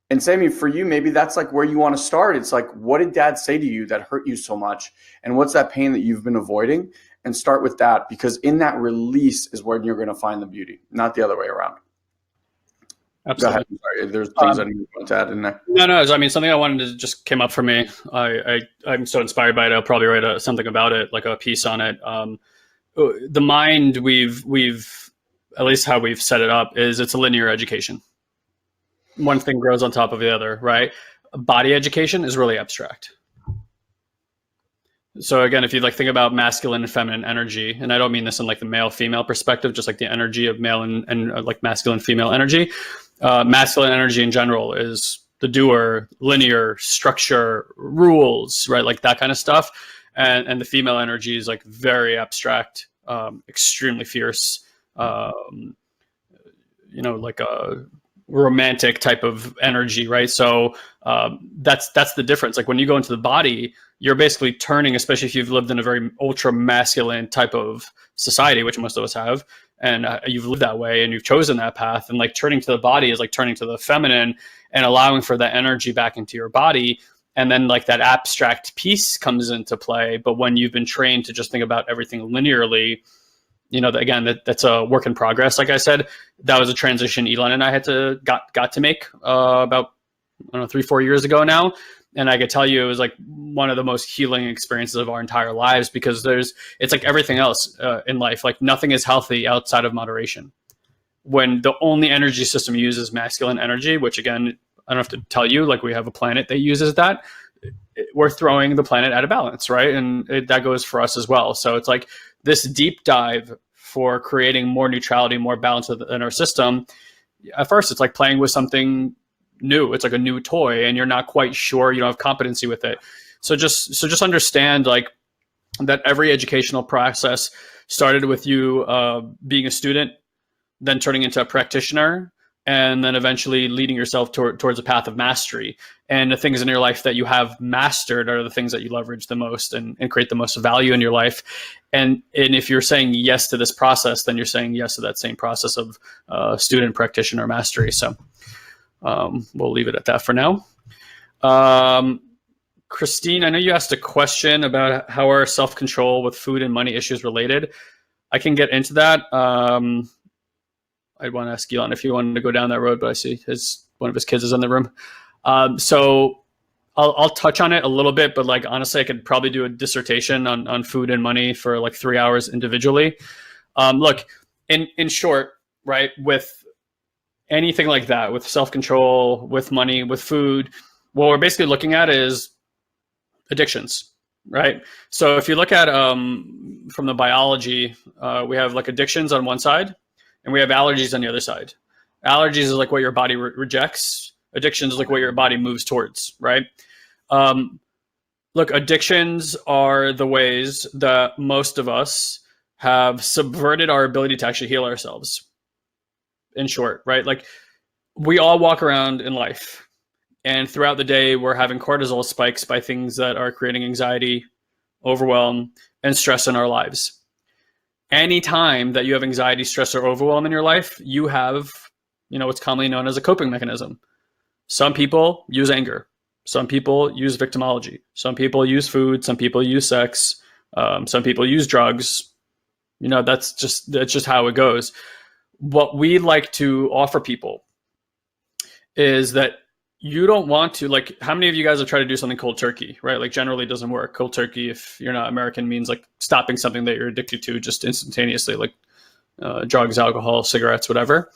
[SPEAKER 1] And Sammy, for you, maybe that's like where you want to start. It's like, what did dad say to you that hurt you so much? And what's that pain that you've been avoiding? And start with that, because in that release is where you're going to find the beauty, not the other way around.
[SPEAKER 2] Absolutely.
[SPEAKER 1] Go ahead. Sorry, there's things I need to add in there.
[SPEAKER 2] No. I mean, something I wanted to just came up for me. I'm so inspired by it. I'll probably write something about it, like a piece on it. The mind, we've at least how we've set it up is it's a linear education. One thing grows on top of the other, right? Body education is really abstract. So again, if you like think about masculine and feminine energy, and I don't mean this in like the male female perspective, just like the energy of male and like masculine female energy. Masculine energy in general is the doer, linear, structure, rules, right? Like that kind of stuff. And the female energy is like very abstract, extremely fierce, like a romantic type of energy, right? So that's the difference. Like when you go into the body, you're basically turning, especially if you've lived in a very ultra masculine type of society, which most of us have, and you've lived that way and you've chosen that path, and like turning to the body is like turning to the feminine and allowing for that energy back into your body. And then like that abstract piece comes into play. But when you've been trained to just think about everything linearly, again, that's a work in progress. Like I said, that was a transition Ilan and I got to make about 3-4 years ago now. And I could tell you it was like one of the most healing experiences of our entire lives, because it's like everything else in life. Like nothing is healthy outside of moderation. When the only energy system uses masculine energy, which again, I don't have to tell you, like we have a planet that uses that, we're throwing the planet out of balance, right? And that goes for us as well. So it's like this deep dive for creating more neutrality, more balance in our system. At first, it's like playing with something new. It's like a new toy and you're not quite sure, you don't have competency with it. So just understand like that every educational process started with you being a student, then turning into a practitioner, and then eventually leading yourself towards a path of mastery. And the things in your life that you have mastered are the things that you leverage the most and create the most value in your life. And if you're saying yes to this process, then you're saying yes to that same process of student, practitioner, mastery. So we'll leave it at that for now. Christine, I know you asked a question about how are self-control with food and money issues related. I can get into that. I'd want to ask Ilan if you wanted to go down that road, but I see one of his kids is in the room. So I'll touch on it a little bit, but like honestly, I could probably do a dissertation on food and money for like 3 hours individually. Look, in short, right, with anything like that, with self-control, with money, with food, what we're basically looking at is addictions, right? So if you look at from the biology, we have like addictions on one side, and we have allergies on the other side. Allergies is like what your body rejects. Addictions is like what your body moves towards, right? Look, addictions are the ways that most of us have subverted our ability to actually heal ourselves. In short, right? Like, we all walk around in life, and throughout the day, we're having cortisol spikes by things that are creating anxiety, overwhelm, and stress in our lives. Anytime that you have anxiety, stress, or overwhelm in your life, you have, what's commonly known as a coping mechanism. Some people use anger. Some people use victimology. Some people use food. Some people use sex. Some people use drugs. That's just how it goes. What we like to offer people is that you don't want to, like, how many of you guys have tried to do something cold turkey, right? Like, generally it doesn't work. Cold turkey, if you're not American, means like stopping something that you're addicted to just instantaneously, like drugs, alcohol, cigarettes, whatever.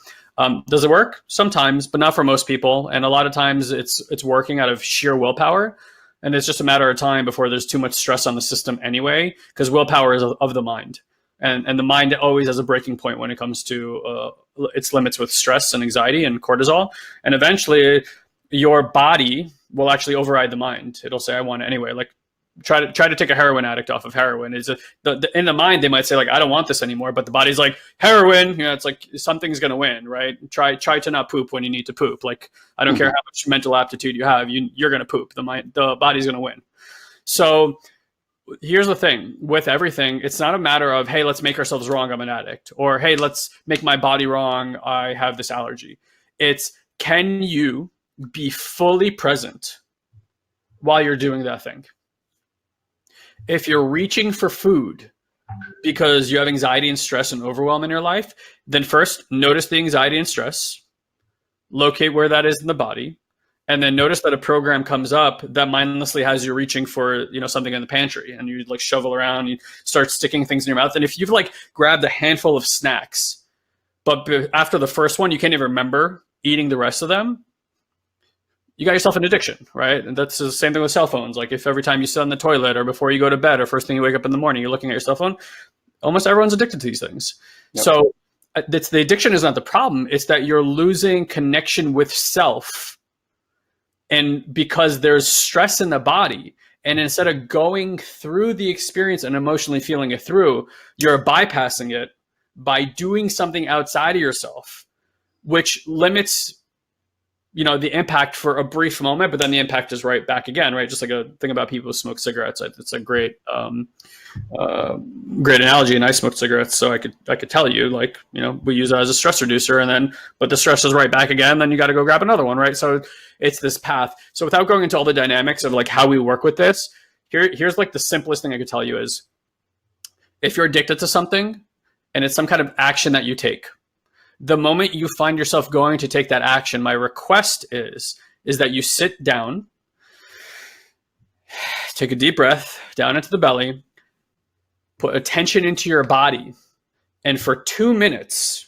[SPEAKER 2] Does it work? Sometimes, but not for most people. And a lot of times it's working out of sheer willpower. And it's just a matter of time before there's too much stress on the system anyway, because willpower is of the mind. And the mind always has a breaking point when it comes to its limits with stress and anxiety and cortisol. And eventually your body will actually override the mind. It'll say, I want it anyway. Like, try to take a heroin addict off of heroin. In the mind, they might say, like, I don't want this anymore, but the body's like, heroin, it's like something's going to win, right? Try to not poop when you need to poop. Like, I don't care how much mental aptitude you have, you're going to poop. The body's going to win. So here's the thing with everything. It's not a matter of, hey, let's make ourselves wrong, I'm an addict, or hey, let's make my body wrong, I have this allergy. It's, can you be fully present while you're doing that thing? If you're reaching for food because you have anxiety and stress and overwhelm in your life, then first notice the anxiety and stress, locate where that is in the body, and then notice that a program comes up that mindlessly has you reaching for, something in the pantry, and you like shovel around, you start sticking things in your mouth. And if you've like grabbed a handful of snacks, but after the first one, you can't even remember eating the rest of them, you got yourself an addiction, right? And that's the same thing with cell phones. Like, if every time you sit on the toilet or before you go to bed or first thing you wake up in the morning, you're looking at your cell phone, almost everyone's addicted to these things. Yep. So the addiction is not the problem. It's that you're losing connection with self. And because there's stress in the body, and instead of going through the experience and emotionally feeling it through, you're bypassing it by doing something outside of yourself, which limits the impact for a brief moment, but then the impact is right back again, right? Just like a thing about people who smoke cigarettes. It's a great analogy. And I smoke cigarettes, so I could tell you, like, we use it as a stress reducer, but the stress is right back again. Then you got to go grab another one, right? So it's this path. So without going into all the dynamics of like how we work with this, here's like the simplest thing I could tell you is, if you're addicted to something and it's some kind of action that you take, the moment you find yourself going to take that action, my request is that you sit down, take a deep breath down into the belly, put attention into your body, and for 2 minutes,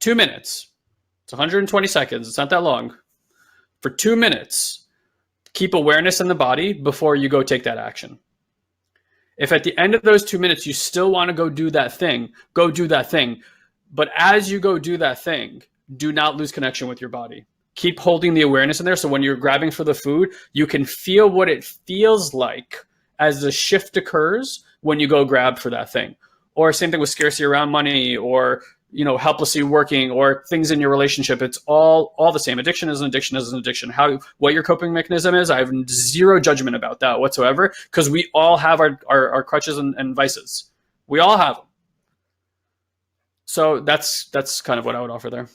[SPEAKER 2] it's 120 seconds, it's not that long. For 2 minutes, keep awareness in the body before you go take that action. If at the end of those 2 minutes, you still want to go do that thing, go do that thing. But as you go do that thing, do not lose connection with your body. Keep holding the awareness in there. So when you're grabbing for the food, you can feel what it feels like as the shift occurs when you go grab for that thing. Or same thing with scarcity around money, or helplessly working, or things in your relationship. It's all the same. Addiction is an addiction is an addiction. What your coping mechanism is, I have zero judgment about that whatsoever, because we all have our crutches and vices. We all have them. So that's kind of what I would offer there.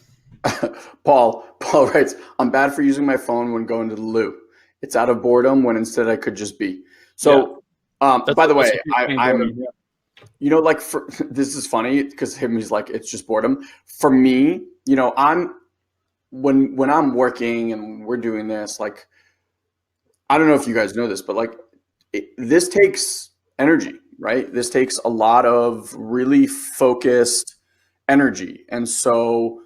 [SPEAKER 1] Paul writes, I'm bad for using my phone when going to the loo. It's out of boredom when instead I could just be. So, by the way, I'm, like, this is funny because he's like, it's just boredom. For me, I'm, when I'm working and we're doing this, like, I don't know if you guys know this, but like, this takes energy, right? This takes a lot of really focused energy. And so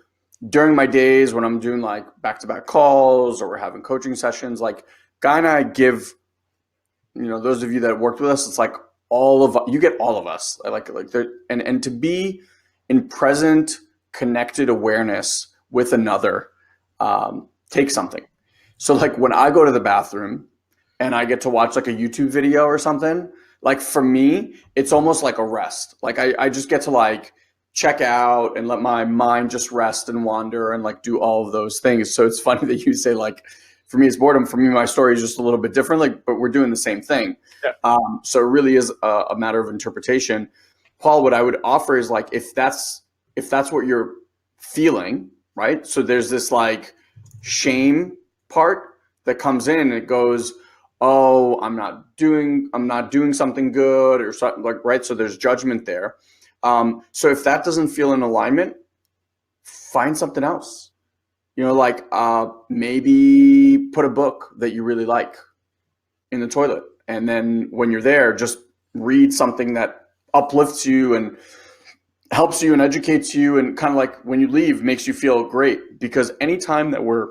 [SPEAKER 1] during my days when I'm doing like back-to-back calls or we're having coaching sessions, like Guy and I give, those of you that have worked with us, it's like you get all of us, and to be in present, connected awareness with another takes something. So like when I go to the bathroom, and I get to watch like a YouTube video or something, like for me, it's almost like a rest. Like I just get to like check out and let my mind just rest and wander and like do all of those things. So it's funny that you say like, for me, it's boredom. For me, my story is just a little bit different, like, but we're doing the same thing.
[SPEAKER 2] Yeah.
[SPEAKER 1] So it really is a matter of interpretation. Paul, what I would offer is like, if that's what you're feeling, right? So there's this like shame part that comes in and it goes, oh, I'm not doing something good or something, like, right? So there's judgment there. So if that doesn't feel in alignment, find something else. You know, like maybe put a book that you really like in the toilet. And then when you're there, just read something that uplifts you and helps you and educates you, and kind of like when you leave makes you feel great. Because anytime that we're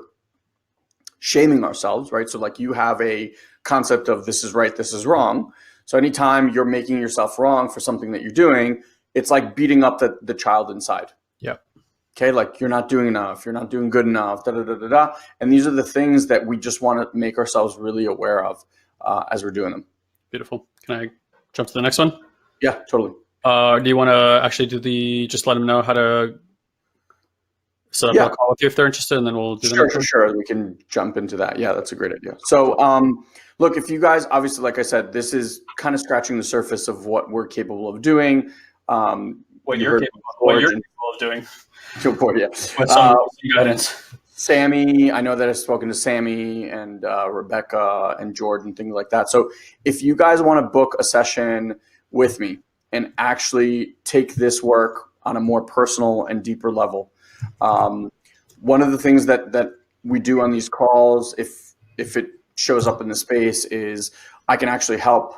[SPEAKER 1] shaming ourselves, right? So like you have a concept of this is right, this is wrong. So anytime you're making yourself wrong for something that you're doing, it's like beating up the child inside.
[SPEAKER 2] Yeah.
[SPEAKER 1] Okay, like you're not doing enough, you're not doing good enough, da da da da da. And these are the things that we just want to make ourselves really aware of as we're doing them.
[SPEAKER 2] Beautiful. Can I jump to the next one?
[SPEAKER 1] Yeah, totally.
[SPEAKER 2] Do you want to actually do just let them know how to set up a call with you if they're interested, and then we'll do the next one?
[SPEAKER 1] Sure. We can jump into that. Yeah, that's a great idea. So, look, if you guys, obviously, like I said, this is kind of scratching the surface of what we're capable of doing.
[SPEAKER 2] What you're capable of doing.
[SPEAKER 1] Good board, yeah.
[SPEAKER 2] With some guidance.
[SPEAKER 1] Sammy, I know that I've spoken to Sammy and Rebecca and George and things like that. So if you guys want to book a session with me and actually take this work on a more personal and deeper level, one of the things that we do on these calls, if it shows up in the space, is I can actually help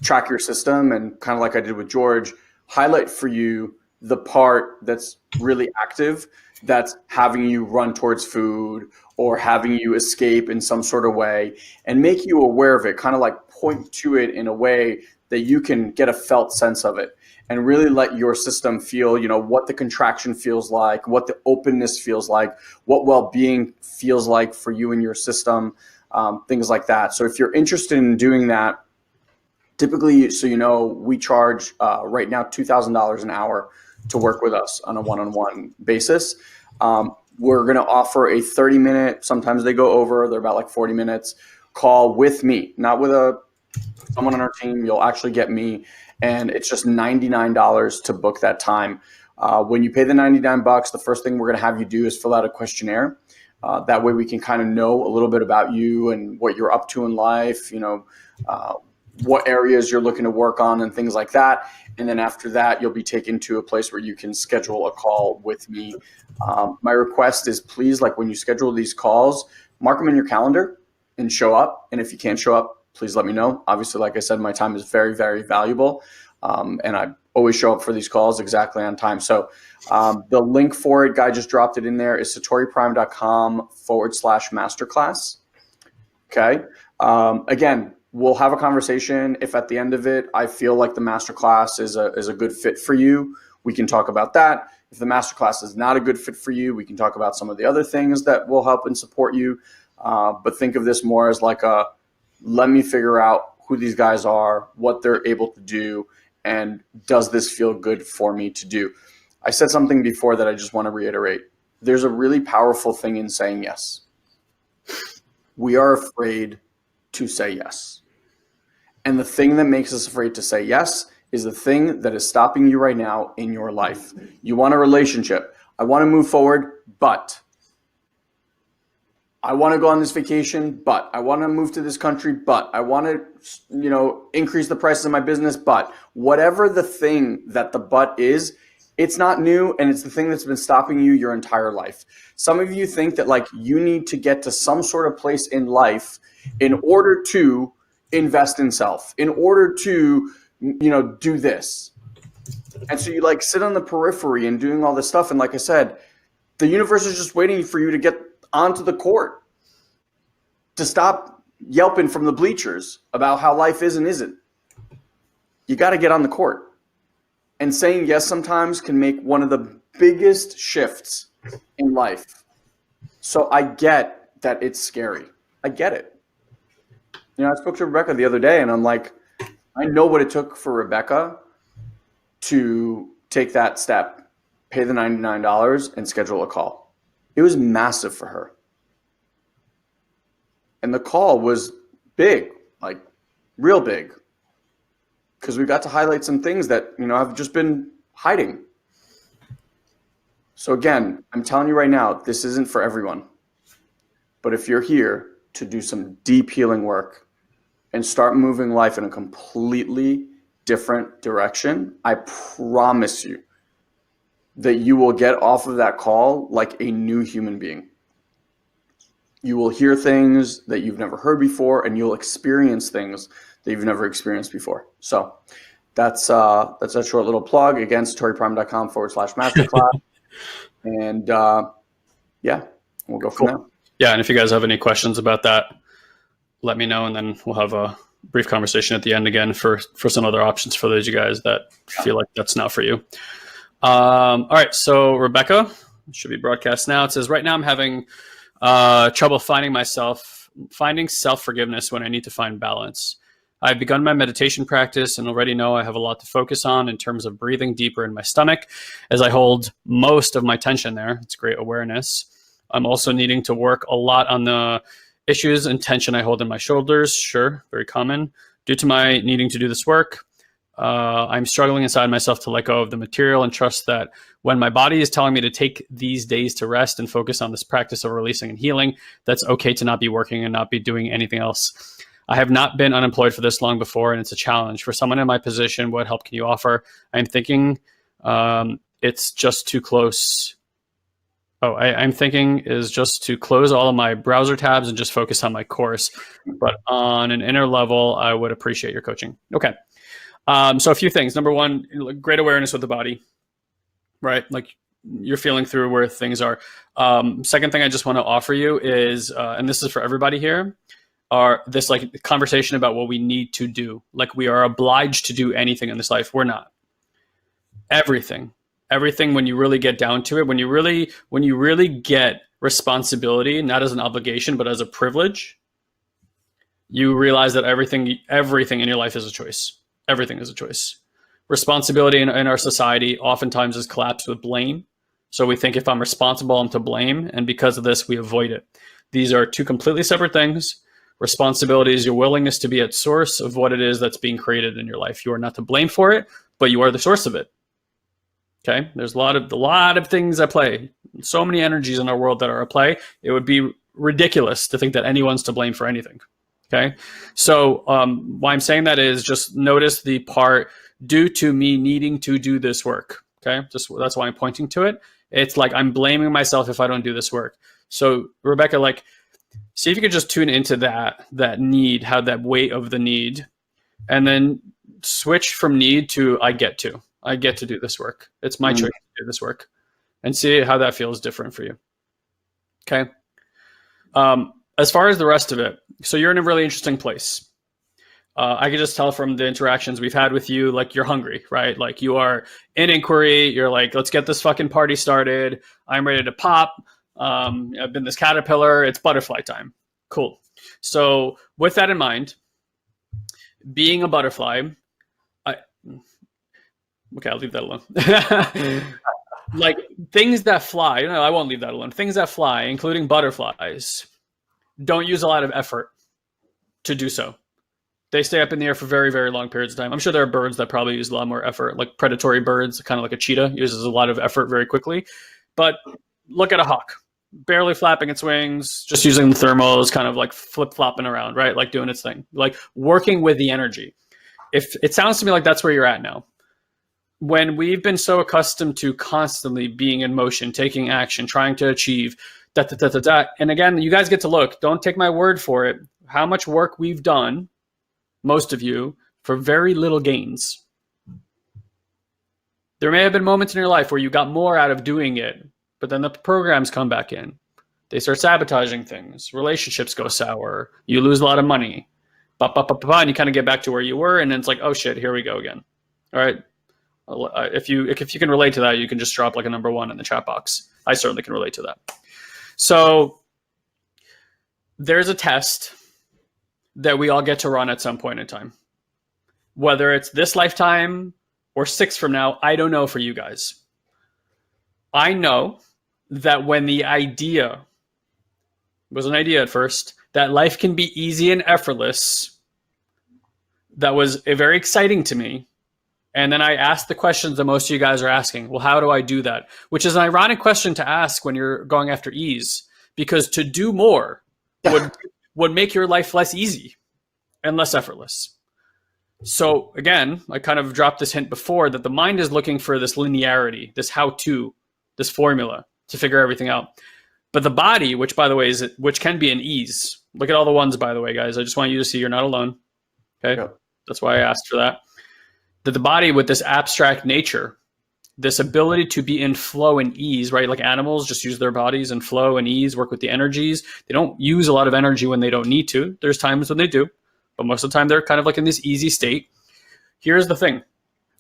[SPEAKER 1] track your system and, kind of like I did with George, highlight for you the part that's really active, that's having you run towards food or having you escape in some sort of way, and make you aware of it, kind of like point to it in a way that you can get a felt sense of it and really let your system feel, you know, what the contraction feels like, what the openness feels like, what well-being feels like for you and your system, things like that. So if you're interested in doing that, typically, so you know, we charge right now $2,000 an hour to work with us on a one-on-one basis. We're going to offer a 30-minute, sometimes they go over, they're about like 40 minutes, call with me, not with someone on our team. You'll actually get me, and it's just $99 to book that time. When you pay the $99, the first thing we're going to have you do is fill out a questionnaire. That way we can kind of know a little bit about you and what you're up to in life, you know, what areas you're looking to work on and things like that. And then after that, you'll be taken to a place where you can schedule a call with me. My request is, please, like when you schedule these calls, mark them in your calendar and show up. And if you can't show up, please let me know. Obviously, like I said, my time is very, very valuable. And I always show up for these calls exactly on time. So the link for it, Guy just dropped it in there, is satoriprime.com/masterclass. Okay. Again, we'll have a conversation. If at the end of it, I feel like the masterclass is a good fit for you, we can talk about that. If the masterclass is not a good fit for you, we can talk about some of the other things that will help and support you. But think of this more as like let me figure out who these guys are, what they're able to do, and does this feel good for me to do? I said something before that I just want to reiterate. There's a really powerful thing in saying yes. We are afraid to say yes. And the thing that makes us afraid to say yes is the thing that is stopping you right now in your life. You want a relationship. I want to move forward, but I want to go on this vacation, but I want to move to this country, but I want to, you know, increase the prices of my business, but whatever the thing that the but is, it's not new, and it's the thing that's been stopping you your entire life. Some of you think that like you need to get to some sort of place in life in order to invest in self, in order to, you know, do this. And so you like sit on the periphery and doing all this stuff. And like I said, the universe is just waiting for you to get onto the court, to stop yelping from the bleachers about how life is and isn't. You got to get on the court. And saying yes sometimes can make one of the biggest shifts in life. So I get that it's scary. I get it. I spoke to Rebecca the other day, and I'm like, I know what it took for Rebecca to take that step, pay the $99 and schedule a call. It was massive for her. And the call was big, like real big, because we got to highlight some things that, have just been hiding. So again, I'm telling you right now, this isn't for everyone. But if you're here to do some deep healing work and start moving life in a completely different direction, I promise you that you will get off of that call like a new human being. You will hear things that you've never heard before, and you'll experience things that you've never experienced before. So that's a short little plug. Again, satoriprime.com/masterclass. And yeah, we'll go from there.
[SPEAKER 2] Yeah, and if you guys have any questions about that, let me know, and then we'll have a brief conversation at the end again for some other options for those of you guys that feel like that's not for you. All right, so Rebecca, should be broadcast now. It says, right now I'm having trouble finding self-forgiveness when I need to find balance. I've begun my meditation practice and already know I have a lot to focus on in terms of breathing deeper in my stomach as I hold most of my tension there. It's great awareness. I'm also needing to work a lot on the issues and tension I hold in my shoulders. Sure, very common. Due to my needing to do this work, I'm struggling inside myself to let go of the material and trust that when my body is telling me to take these days to rest and focus on this practice of releasing and healing, that's okay to not be working and not be doing anything else. I have not been unemployed for this long before, and it's a challenge. For someone in my position, what help can you offer? I'm thinking it's just too close. I'm thinking is just to close all of my browser tabs and just focus on my course. But on an inner level, I would appreciate your coaching. Okay. So a few things. Number one, great awareness with the body, right? Like you're feeling through where things are. Second thing I just want to offer you is, and this is for everybody here, are this like conversation about what we need to do. Like we are obliged to do anything in this life. We're not. Everything, when you really get down to it, when you really get responsibility, not as an obligation, but as a privilege, you realize that everything in your life is a choice. Everything is a choice. Responsibility in our society oftentimes is collapsed with blame. So we think if I'm responsible, I'm to blame. And because of this, we avoid it. These are two completely separate things. Responsibility is your willingness to be at source of what it is that's being created in your life. You are not to blame for it, but you are the source of it. Okay. There's a lot of things at play. So many energies in our world that are at play. It would be ridiculous to think that anyone's to blame for anything. Okay. So why I'm saying that is just notice the part due to me needing to do this work. Okay. Just that's why I'm pointing to it. It's like I'm blaming myself if I don't do this work. So Rebecca, like, see if you could just tune into that need, how that weight of the need, and then switch from need to I get to do this work. It's my choice to do this work, and see how that feels different for you. Okay. As far as the rest of it, so you're in a really interesting place. I could just tell from the interactions we've had with you, like you're hungry, right? Like you are in inquiry. You're like, let's get this fucking party started. I'm ready to pop. I've been this caterpillar. It's butterfly time. Cool. So with that in mind, being a butterfly, okay, I'll leave that alone. Like things that fly, I won't leave that alone. Things that fly, including butterflies, don't use a lot of effort to do so. They stay up in the air for very, very long periods of time. I'm sure there are birds that probably use a lot more effort, like predatory birds, kind of like a cheetah uses a lot of effort very quickly. But look at a hawk, barely flapping its wings, just using the thermals, kind of like flip-flopping around, right? Like doing its thing, like working with the energy. If it sounds to me like that's where you're at now. When we've been so accustomed to constantly being in motion, taking action, trying to achieve, and again, you guys get to look, don't take my word for it, how much work we've done, most of you, for very little gains. There may have been moments in your life where you got more out of doing it, but then the programs come back in. They start sabotaging things. Relationships go sour. You lose a lot of money. And you kind of get back to where you were, and then it's like, oh shit, here we go again. All right. If you can relate to that, you can just drop like a number 1 in the chat box. I certainly can relate to that. So there's a test that we all get to run at some point in time. Whether it's this lifetime or 6 from now, I don't know for you guys. I know that when the idea was an idea at first, that life can be easy and effortless, that was very exciting to me. And then I asked the questions that most of you guys are asking. Well, how do I do that? Which is an ironic question to ask when you're going after ease, because to do more would make your life less easy and less effortless. So again, I kind of dropped this hint before that the mind is looking for this linearity, this how-to, this formula to figure everything out. But the body, which by the way which can be an ease. Look at all the ones, by the way, guys. I just want you to see you're not alone. Okay, That's why I asked for that. That the body with this abstract nature, this ability to be in flow and ease, right? Like animals just use their bodies in flow and ease, work with the energies. They don't use a lot of energy when they don't need to. There's times when they do, but most of the time they're kind of like in this easy state. Here's the thing.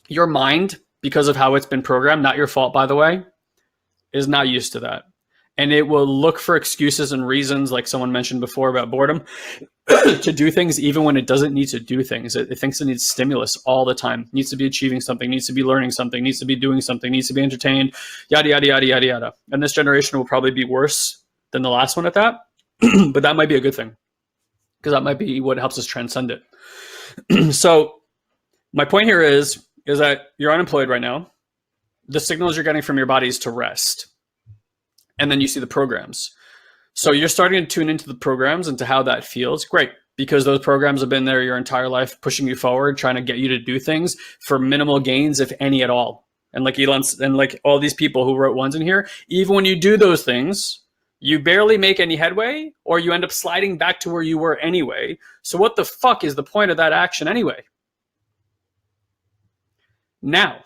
[SPEAKER 2] Your mind, because of how it's been programmed, not your fault, by the way, is not used to that. And it will look for excuses and reasons, like someone mentioned before about boredom, to do things even when it doesn't need to do things. It thinks it needs stimulus all the time. It needs to be achieving something, needs to be learning something, needs to be doing something, needs to be entertained, yada, yada, yada, yada, yada. And this generation will probably be worse than the last one at that. But that might be a good thing, because that might be what helps us transcend it. So my point here is that you're unemployed right now. The signals you're getting from your body is to rest. And then you see the programs. So you're starting to tune into the programs and to how that feels. Great, because those programs have been there your entire life, pushing you forward, trying to get you to do things for minimal gains, if any at all. And like Ilan and like all these people who wrote ones in here, even when you do those things, you barely make any headway, or you end up sliding back to where you were anyway. So what the fuck is the point of that action anyway? Now,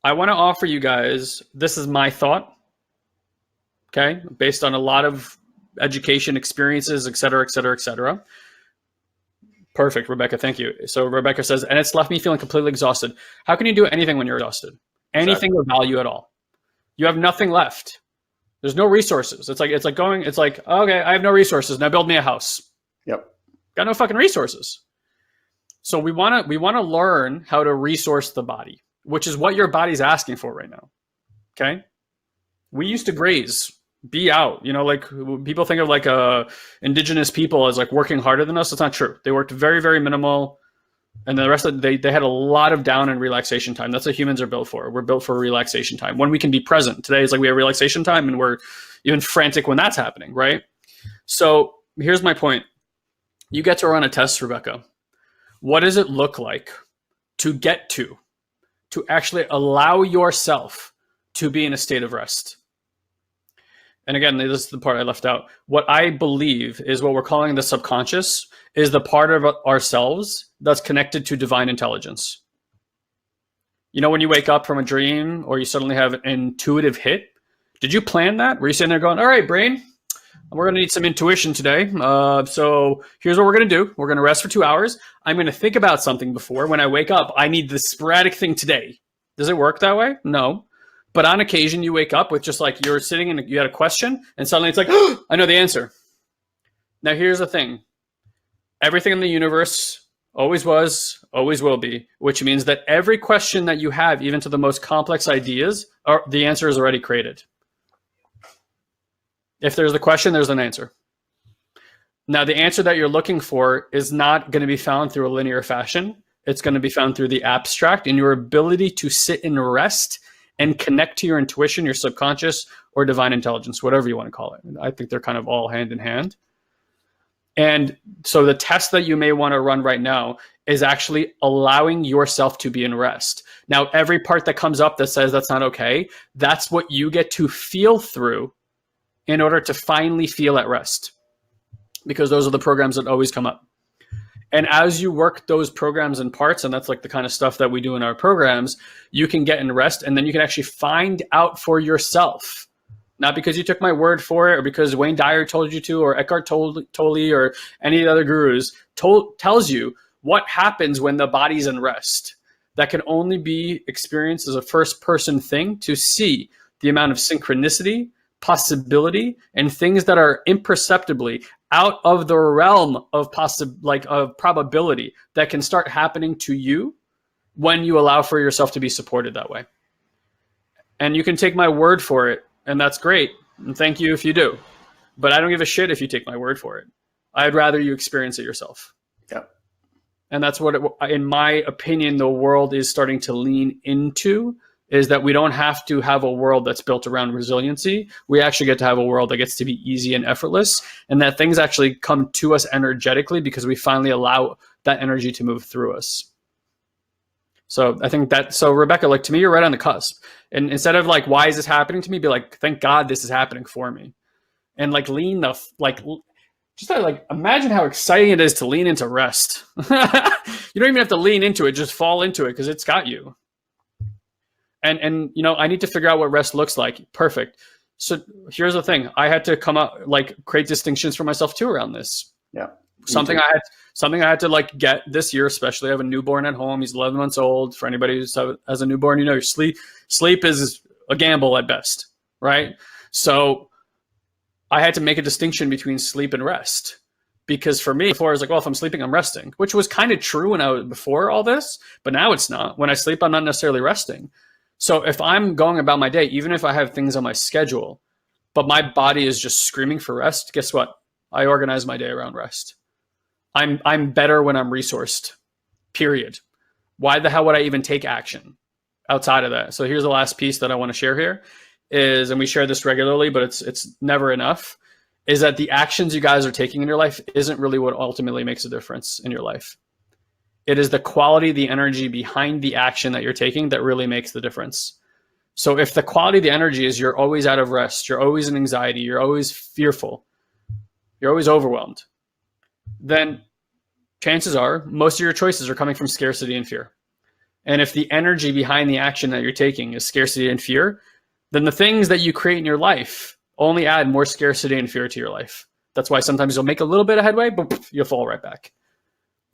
[SPEAKER 2] I want to offer you guys, this is my thought, okay, based on a lot of education experiences, et cetera, et cetera, et cetera. Perfect, Rebecca, thank you. So Rebecca says, and it's left me feeling completely exhausted. How can you do anything when you're exhausted? Anything of value at all? You have nothing left. There's no resources. It's like, okay, I have no resources. Now build me a house.
[SPEAKER 1] Yep.
[SPEAKER 2] Got no fucking resources. So we want to learn how to resource the body, which is what your body's asking for right now. Okay. We used to graze, be out, like people think of like indigenous people as like working harder than us. It's not true. They worked very, very minimal. And the rest of they had a lot of down and relaxation time. That's what humans are built for. We're built for relaxation time when we can be present. Today is like we have relaxation time and we're even frantic when that's happening, right? So here's my point. You get to run a test, Rebecca. What does it look like to get to actually allow yourself to be in a state of rest? And again, this is the part I left out. What I believe is what we're calling the subconscious is the part of ourselves that's connected to divine intelligence. When you wake up from a dream or you suddenly have an intuitive hit, did you plan that? Were you sitting there going, all right, brain, we're going to need some intuition today. So here's what we're going to do. We're going to rest for 2 hours. I'm going to think about something before. When I wake up, I need this sporadic thing today. Does it work that way? No. But on occasion, you wake up with just like you're sitting and you had a question, and suddenly it's like, oh, I know the answer. Now, here's the thing. Everything in the universe always was, always will be, which means that every question that you have, even to the most complex ideas, the answer is already created. If there's a question, there's an answer. Now, the answer that you're looking for is not going to be found through a linear fashion. It's going to be found through the abstract and your ability to sit and rest and connect to your intuition, your subconscious, or divine intelligence, whatever you want to call it. I think they're kind of all hand in hand. And so the test that you may want to run right now is actually allowing yourself to be in rest. Now, every part that comes up that says that's not okay, that's what you get to feel through in order to finally feel at rest, because those are the programs that always come up. And as you work those programs and parts, and that's like the kind of stuff that we do in our programs, you can get in rest, and then you can actually find out for yourself. Not because you took my word for it, or because Wayne Dyer told you to, or Eckhart Tolle, or any of the other gurus tells you what happens when the body's in rest. That can only be experienced as a first-person thing to see the amount of synchronicity, possibility and things that are imperceptibly out of the realm of of probability that can start happening to you when you allow for yourself to be supported that way. And you can take my word for it, and that's great. And thank you if you do. But I don't give a shit if you take my word for it. I'd rather you experience it yourself.
[SPEAKER 1] Yeah.
[SPEAKER 2] And that's what, in my opinion, the world is starting to lean into, is that we don't have to have a world that's built around resiliency. We actually get to have a world that gets to be easy and effortless, and that things actually come to us energetically because we finally allow that energy to move through us. So I think so Rebecca, like, to me, you're right on the cusp. And instead of like, why is this happening to me? Be like, thank God this is happening for me. And like imagine how exciting it is to lean into rest. You don't even have to lean into it, just fall into it because it's got you. And I need to figure out what rest looks like. Perfect. So here's the thing. I had to come up, create distinctions for myself too around this.
[SPEAKER 1] Yeah.
[SPEAKER 2] Something I had to get this year, especially. I have a newborn at home. He's 11 months old. For anybody who has a newborn, your sleep is a gamble at best, right? So I had to make a distinction between sleep and rest, because for me, before I was like, well, if I'm sleeping, I'm resting, which was kind of true before all this, but now it's not. When I sleep, I'm not necessarily resting. So if I'm going about my day, even if I have things on my schedule, but my body is just screaming for rest, guess what? I organize my day around rest. I'm better when I'm resourced, period. Why the hell would I even take action outside of that? So here's the last piece that I want to share here is, and we share this regularly, but it's never enough, is that the actions you guys are taking in your life isn't really what ultimately makes a difference in your life. It is the quality, the energy behind the action that you're taking that really makes the difference. So if the quality of the energy is you're always out of rest, you're always in anxiety, you're always fearful, you're always overwhelmed, then chances are most of your choices are coming from scarcity and fear. And if the energy behind the action that you're taking is scarcity and fear, then the things that you create in your life only add more scarcity and fear to your life. That's why sometimes you'll make a little bit of headway, but you'll fall right back.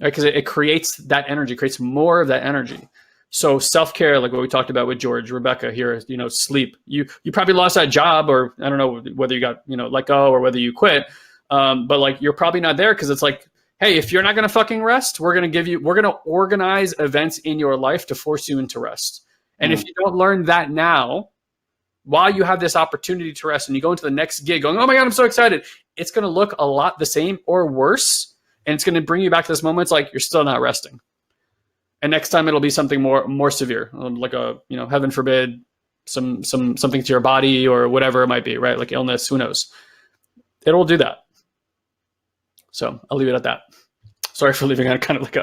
[SPEAKER 2] Right? Because it creates that energy, creates more of that energy. So self-care, like what we talked about with George, Rebecca here, sleep. You probably lost that job, or I don't know whether you got, let go or whether you quit. But you're probably not there because it's like, hey, if you're not going to fucking rest, we're going to organize events in your life to force you into rest. And if you don't learn that now, while you have this opportunity to rest and you go into the next gig going, oh my God, I'm so excited, it's going to look a lot the same or worse. And it's going to bring you back to this moment. It's like, you're still not resting. And next time it'll be something more severe, like heaven forbid, something to your body or whatever it might be, right? Like illness, who knows? It'll do that. So I'll leave it at that. Sorry for leaving on kind of like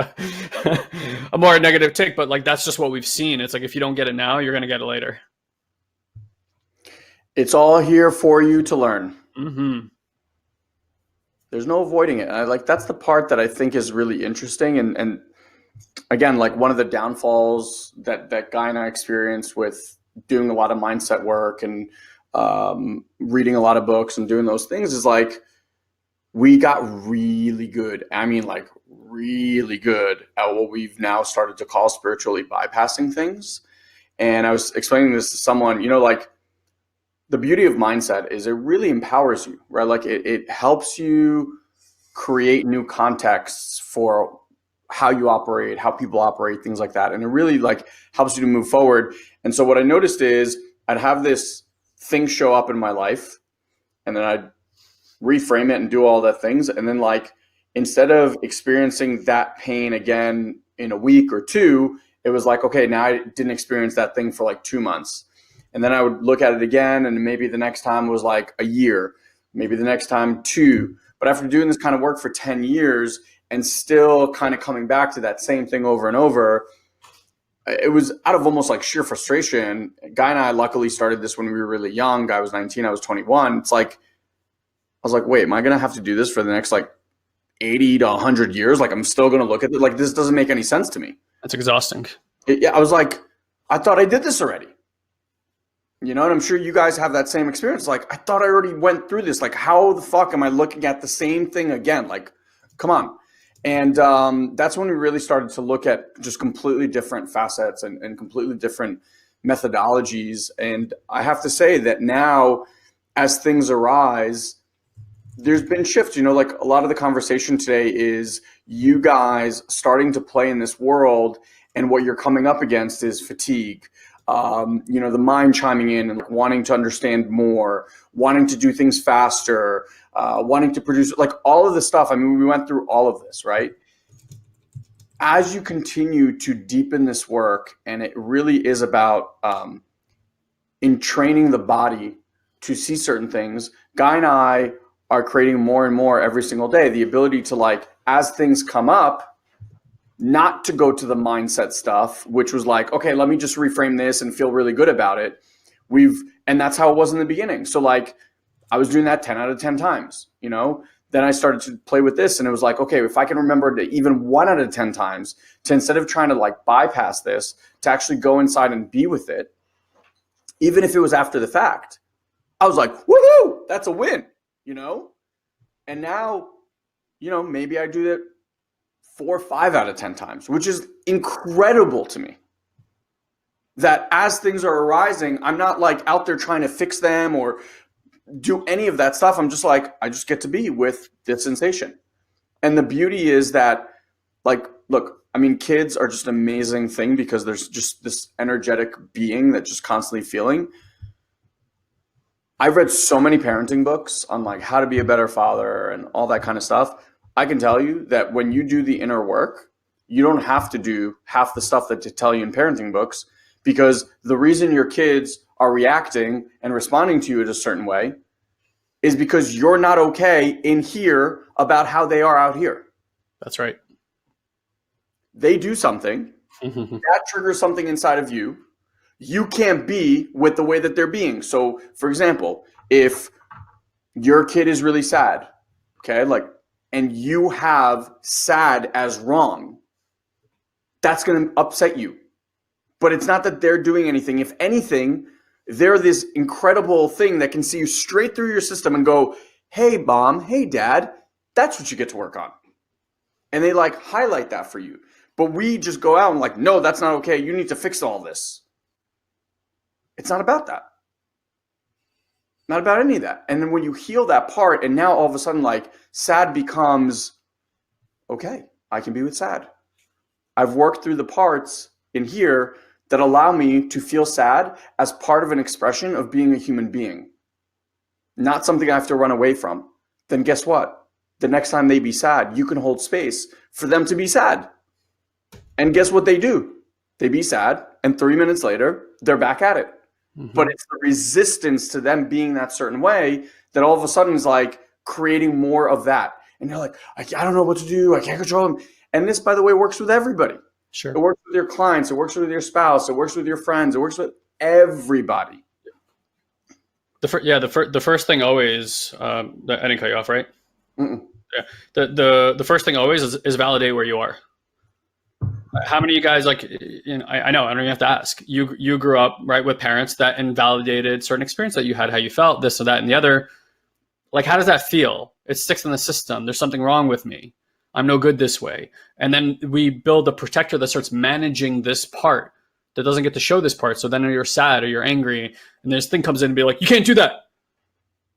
[SPEAKER 2] a more negative take, but that's just what we've seen. It's like, if you don't get it now, you're going to get it later.
[SPEAKER 1] It's all here for you to learn.
[SPEAKER 2] Mm-hmm.
[SPEAKER 1] There's no avoiding it. That's the part that I think is really interesting. And again, one of the downfalls that Guy and I experienced with doing a lot of mindset work and reading a lot of books and doing those things is we got really good. I mean, really good at what we've now started to call spiritually bypassing things. And I was explaining this to someone, the beauty of mindset is it really empowers you, right? It helps you create new contexts for how you operate, how people operate, things like that. And it really helps you to move forward. And so what I noticed is I'd have this thing show up in my life, and then I'd reframe it and do all the things. And then instead of experiencing that pain again in a week or two, it was okay, now I didn't experience that thing for 2 months. And then I would look at it again, and maybe the next time was a year, maybe the next time 2. But after doing this kind of work for 10 years and still kind of coming back to that same thing over and over, it was out of almost sheer frustration. Guy and I luckily started this when we were really young. Guy was 19, I was 21. It's I was like, wait, am I going to have to do this for the next 80 to 100 years? I'm still going to look at it. This doesn't make any sense to me.
[SPEAKER 2] That's exhausting.
[SPEAKER 1] I was I thought I did this already. And I'm sure you guys have that same experience. I thought I already went through this. How the fuck am I looking at the same thing again? Come on. And that's when we really started to look at just completely different facets and completely different methodologies. And I have to say that now as things arise, there's been shifts. Like a lot of the conversation today is you guys starting to play in this world, and what you're coming up against is fatigue. The mind chiming in and wanting to understand more, wanting to do things faster, wanting to produce, like all of this stuff. I mean, we went through all of this, right? As you continue to deepen this work, and it really is about in training the body to see certain things, Guy and I are creating more and more every single day, the ability to, like, as things come up, not to go to the mindset stuff, which was like, okay, let me just reframe this and feel really good about it. And that's how it was in the beginning. So like I was doing that 10 out of 10 times, then I started to play with this, and it was like, okay, if I can remember to even 1 out of 10 times, to instead of trying to like bypass this, to actually go inside and be with it, even if it was after the fact, I was like, woohoo, that's a win, And now, maybe I do that 4 or 5 out of 10 times, which is incredible to me. That as things are arising, I'm not like out there trying to fix them or do any of that stuff. I'm just like, I just get to be with the sensation. And the beauty is that, like, look, I mean, kids are just an amazing thing because there's just this energetic being that's just constantly feeling. I've read so many parenting books on like how to be a better father and all that kind of stuff. I can tell you that when you do the inner work, you don't have to do half the stuff that they tell you in parenting books, because the reason your kids are reacting and responding to you in a certain way is because you're not okay in here about how they are out here.
[SPEAKER 2] That's right.
[SPEAKER 1] They do something, that triggers something inside of you. You can't be with the way that they're being. So, for example, if your kid is really sad, okay, and you have sad as wrong, that's going to upset you. But it's not that they're doing anything. If anything, they're this incredible thing that can see you straight through your system and go, hey, mom, hey, dad, that's what you get to work on. And they like highlight that for you. But we just go out and like, no, that's not okay. You need to fix all this. It's not about that. Not about any of that. And then when you heal that part, and now all of a sudden, like, sad becomes, okay, I can be with sad. I've worked through the parts in here that allow me to feel sad as part of an expression of being a human being, not something I have to run away from. Then guess what? The next time they be sad, you can hold space for them to be sad. And guess what they do? They be sad, and 3 minutes later, they're back at it. Mm-hmm. But it's the resistance to them being that certain way that all of a sudden is like creating more of that. And you're like, I don't know what to do. I can't control them. And this, by the way, works with everybody.
[SPEAKER 2] Sure.
[SPEAKER 1] It works with your clients. It works with your spouse. It works with your friends. It works with everybody.
[SPEAKER 2] The first thing always, I didn't cut you off, right? Mm-mm. Yeah. The first thing always is validate where you are. How many of you guys, like, I know, I don't even have to ask. You grew up, right, with parents that invalidated certain experience that you had, how you felt, this or that and the other. Like, how does that feel? It sticks in the system. There's something wrong with me. I'm no good this way. And then we build a protector that starts managing this part that doesn't get to show this part. So then you're sad or you're angry, and this thing comes in and be like, you can't do that,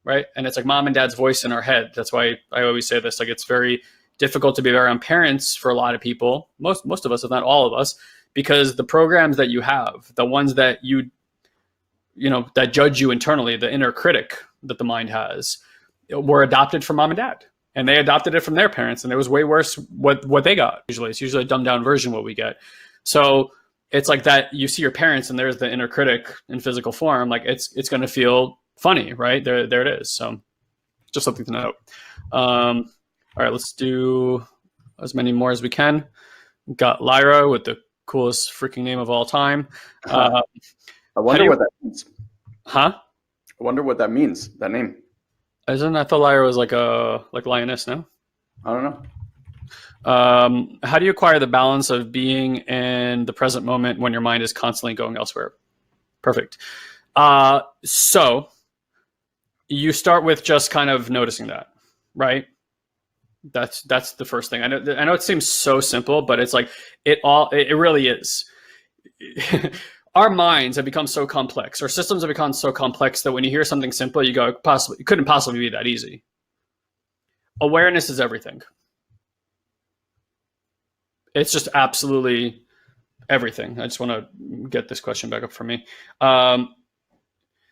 [SPEAKER 2] right? And it's like mom and dad's voice in our head. That's why I always say this. Like, it's very difficult to be around parents for a lot of people, most of us, if not all of us, because the programs that you have, the ones that that judge you internally, the inner critic that the mind has, were adopted from mom and dad, and they adopted it from their parents, and it was way worse what they got. It's usually a dumbed down version of what we get. So it's like that. You see your parents, and there's the inner critic in physical form. Like it's going to feel funny, right? There it is. So just something to note. All right, let's do as many more as we can. Got Lyra with the coolest freaking name of all time.
[SPEAKER 1] I wonder what that means.
[SPEAKER 2] Huh?
[SPEAKER 1] I wonder what that means, that name.
[SPEAKER 2] I thought Lyra was like lioness, no?
[SPEAKER 1] I don't know.
[SPEAKER 2] How do you acquire the balance of being in the present moment when your mind is constantly going elsewhere? Perfect. So you start with just kind of noticing that, right? That's the first thing. I know it seems so simple, but it's like it really is. our minds have become so complex, our systems have become so complex that when you hear something simple, you go, it couldn't possibly be that easy. Awareness is everything. It's just absolutely everything. I just want to get this question back up for me.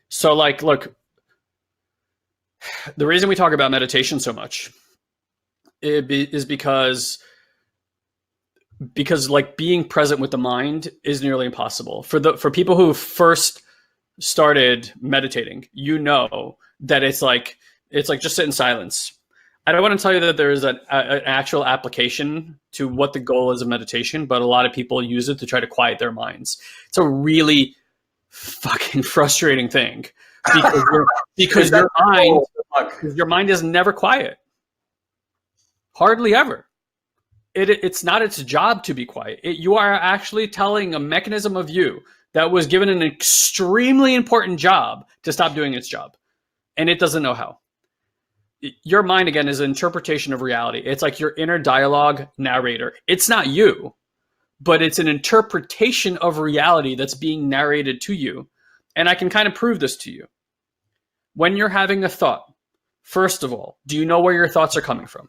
[SPEAKER 2] So like, look, the reason we talk about meditation so much is because like being present with the mind is nearly impossible for people who first started meditating. You know that it's like just sit in silence. I don't want to tell you that there is an actual application to what the goal is of meditation, but a lot of people use it to try to quiet their minds. It's a really fucking frustrating thing because your mind is never quiet, hardly ever. It's not its job to be quiet. You are actually telling a mechanism of you that was given an extremely important job to stop doing its job, and it doesn't know how. Your mind, again, is an interpretation of reality. It's like your inner dialogue narrator. It's not you, but it's an interpretation of reality that's being narrated to you. And I can kind of prove this to you. When you're having a thought, first of all, do you know where your thoughts are coming from?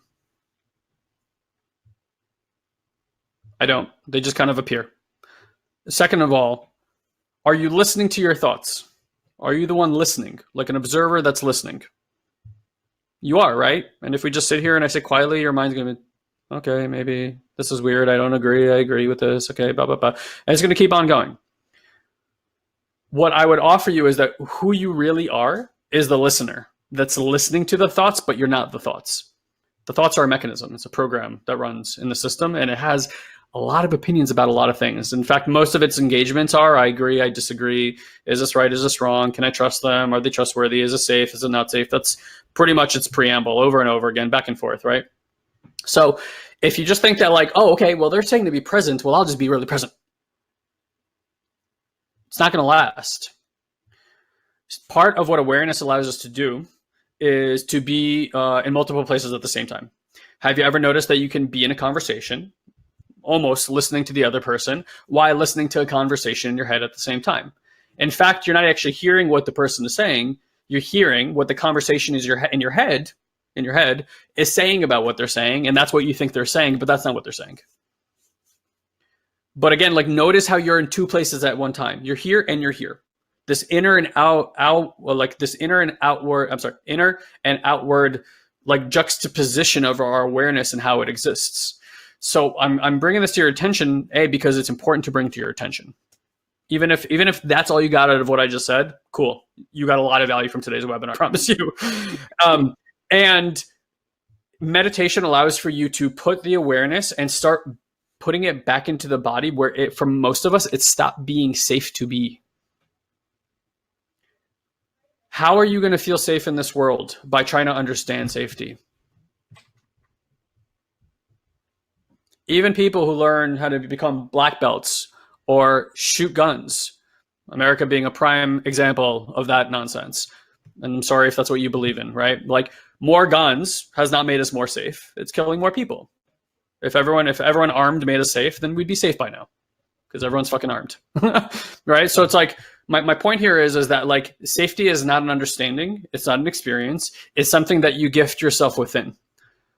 [SPEAKER 2] I don't. They just kind of appear. Second of all, are you listening to your thoughts? Are you the one listening, like an observer that's listening? You are, right? And if we just sit here and I say quietly, your mind's going to be, okay, maybe this is weird. I don't agree. I agree with this. Okay, blah, blah, blah. And it's going to keep on going. What I would offer you is that who you really are is the listener that's listening to the thoughts, but you're not the thoughts. The thoughts are a mechanism. It's a program that runs in the system, and it has a lot of opinions about a lot of things. In fact, most of its engagements are, I agree, I disagree. Is this right? Is this wrong? Can I trust them? Are they trustworthy? Is it safe? Is it not safe? That's pretty much its preamble over and over again, back and forth, right? So if you just think that like, oh, okay, well, they're saying to be present. Well, I'll just be really present. It's not going to last. Part of what awareness allows us to do is to be in multiple places at the same time. Have you ever noticed that you can be in a conversation, almost listening to the other person while listening to a conversation in your head at the same time? In fact, you're not actually hearing what the person is saying. You're hearing what the conversation is in your head is saying about what they're saying. And that's what you think they're saying, but that's not what they're saying. But again, like notice how you're in two places at one time. You're here and you're here. This inner and outward like juxtaposition of our awareness and how it exists. So I'm bringing this to your attention, because it's important to bring to your attention. Even if that's all you got out of what I just said, cool. You got a lot of value from today's webinar, I promise you. And meditation allows for you to put the awareness and start putting it back into the body where for most of us, it stopped being safe to be. How are you going to feel safe in this world? By trying to understand safety. Even people who learn how to become black belts or shoot guns, America being a prime example of that nonsense. And I'm sorry if that's what you believe in, right? Like more guns has not made us more safe. It's killing more people. If everyone armed made us safe, then we'd be safe by now because everyone's fucking armed, right? So it's like, my point here is that like safety is not an understanding. It's not an experience. It's something that you gift yourself within.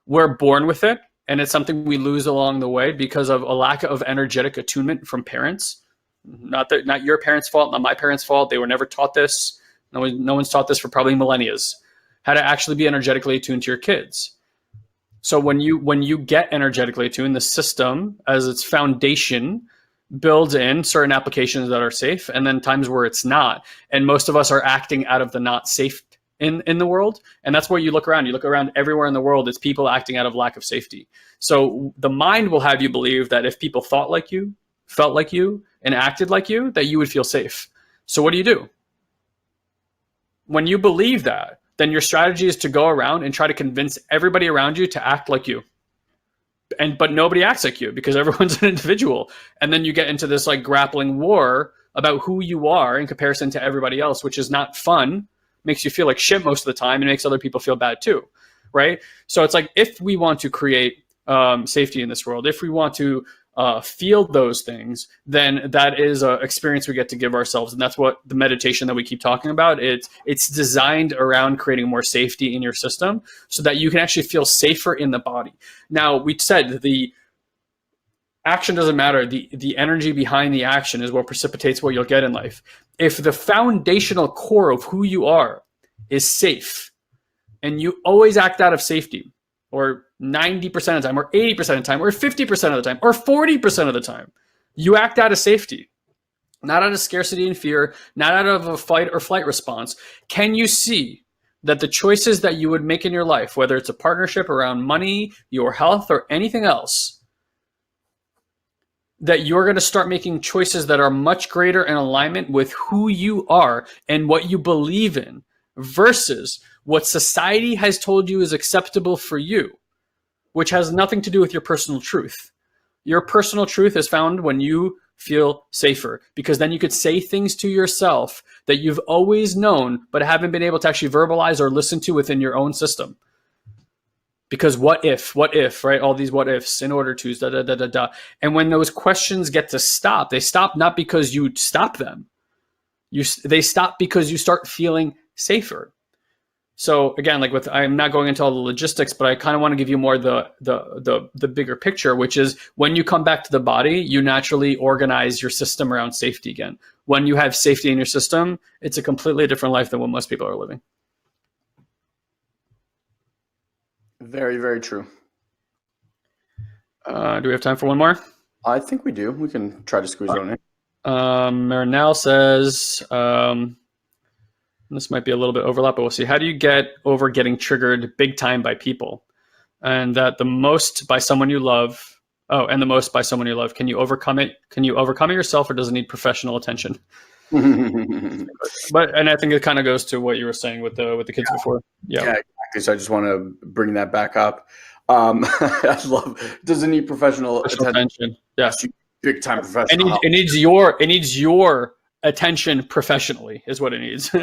[SPEAKER 2] We're born with it. And it's something we lose along the way because of a lack of energetic attunement from parents. Not your parents' fault, not my parents' fault. They were never taught this. No one's taught this for probably millennia. How to actually be energetically attuned to your kids. So when you get energetically attuned, the system as its foundation builds in certain applications that are safe, and then times where it's not. And most of us are acting out of the not safe in the world. And that's where you look around. You look around everywhere in the world, it's people acting out of lack of safety. So the mind will have you believe that if people thought like you, felt like you, and acted like you, that you would feel safe. So what do? When you believe that, then your strategy is to go around and try to convince everybody around you to act like you. But nobody acts like you because everyone's an individual. And then you get into this like grappling war about who you are in comparison to everybody else, which is not fun. Makes you feel like shit most of the time and makes other people feel bad too, right? So it's like if we want to create safety in this world, if we want to feel those things, then that is an experience we get to give ourselves. And that's what the meditation that we keep talking about. It's designed around creating more safety in your system so that you can actually feel safer in the body. Now, we said the action doesn't matter. The energy behind the action is what precipitates what you'll get in life. If the foundational core of who you are is safe, and you always act out of safety, or 90% of the time, or 80% of the time, or 50% of the time, or 40% of the time, you act out of safety, not out of scarcity and fear, not out of a fight or flight response. Can you see that the choices that you would make in your life, whether it's a partnership around money, your health, or anything else, that you're going to start making choices that are much greater in alignment with who you are and what you believe in versus what society has told you is acceptable for you, which has nothing to do with your personal truth. Your personal truth is found when you feel safer, because then you could say things to yourself that you've always known but haven't been able to actually verbalize or listen to within your own system. Because what if, right? All these what ifs, in order to, da, da, da, da, da. And when those questions get to stop, they stop not because you stop them. They stop because you start feeling safer. So again, like I'm not going into all the logistics, but I kind of want to give you more the bigger picture, which is when you come back to the body, you naturally organize your system around safety again. When you have safety in your system, it's a completely different life than what most people are living.
[SPEAKER 1] Very, very true.
[SPEAKER 2] Do we have time for one more?
[SPEAKER 1] I think we do. We can try to squeeze it on in.
[SPEAKER 2] Marinelle says, this might be a little bit overlap, but we'll see. How do you get over getting triggered big time by people? And that the most by someone you love, and the most by someone you love, can you overcome it? Can you overcome it yourself, or does it need professional attention? And I think it kind of goes to what you were saying with the kids before. Yeah,
[SPEAKER 1] exactly. So I just want to bring that back up. I love, does it need professional attention?
[SPEAKER 2] Yeah,
[SPEAKER 1] big time professional.
[SPEAKER 2] It needs your attention professionally is what it needs.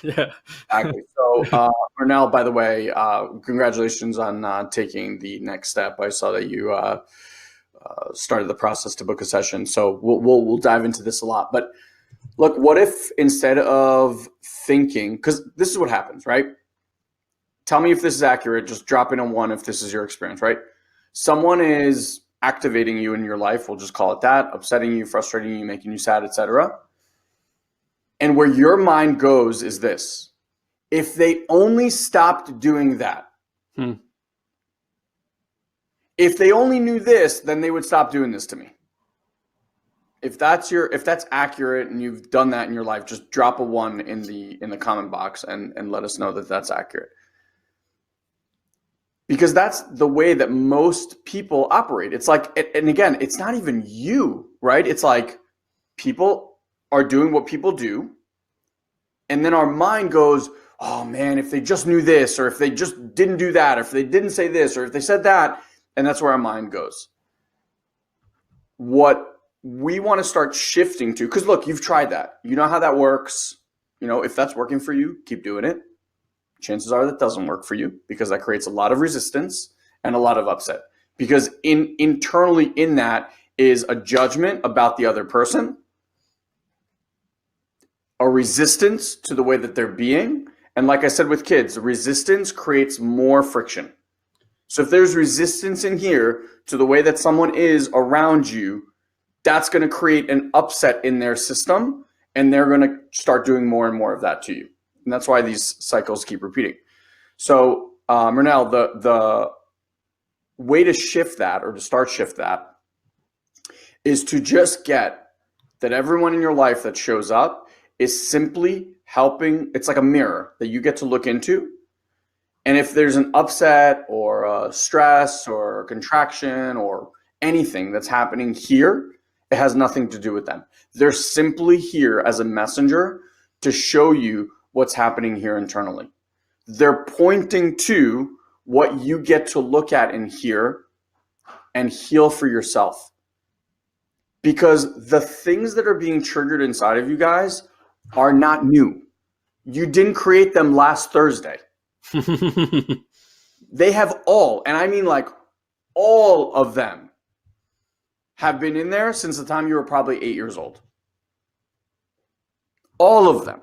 [SPEAKER 2] Yeah,
[SPEAKER 1] exactly. So Marinelle, by the way, congratulations on taking the next step. I saw that you started the process to book a session. So we'll dive into this a lot, but. Look, what if instead of thinking, because this is what happens, right? Tell me if this is accurate. Just drop in a 1 if this is your experience, right? Someone is activating you in your life. We'll just call it that, upsetting you, frustrating you, making you sad, etc. And where your mind goes is this. If they only stopped doing that, if they only knew this, then they would stop doing this to me. If that's accurate and you've done that in your life, just drop a 1 in the comment box and let us know that that's accurate. Because that's the way that most people operate. It's like, and again, it's not even you, right? It's like people are doing what people do. And then our mind goes, oh man, if they just knew this, or if they just didn't do that, or if they didn't say this, or if they said that, and that's where our mind goes. What we want to start shifting to, because look, you've tried that. You know how that works. If that's working for you, keep doing it. Chances are that doesn't work for you, because that creates a lot of resistance and a lot of upset. Because internally in that is a judgment about the other person, a resistance to the way that they're being. And like I said with kids, resistance creates more friction. So if there's resistance in here to the way that someone is around you, that's going to create an upset in their system, and they're going to start doing more and more of that to you. And that's why these cycles keep repeating. So, Marinelle, the way to shift that, or to start shift that, is to just get that everyone in your life that shows up is simply helping. It's like a mirror that you get to look into. And if there's an upset or a stress or a contraction or anything that's happening here, it has nothing to do with them. They're simply here as a messenger to show you what's happening here internally. They're pointing to what you get to look at and hear and heal for yourself. Because the things that are being triggered inside of you guys are not new. You didn't create them last Thursday. They have all, and I mean like all of them, have been in there since the time you were probably 8 years old. All of them.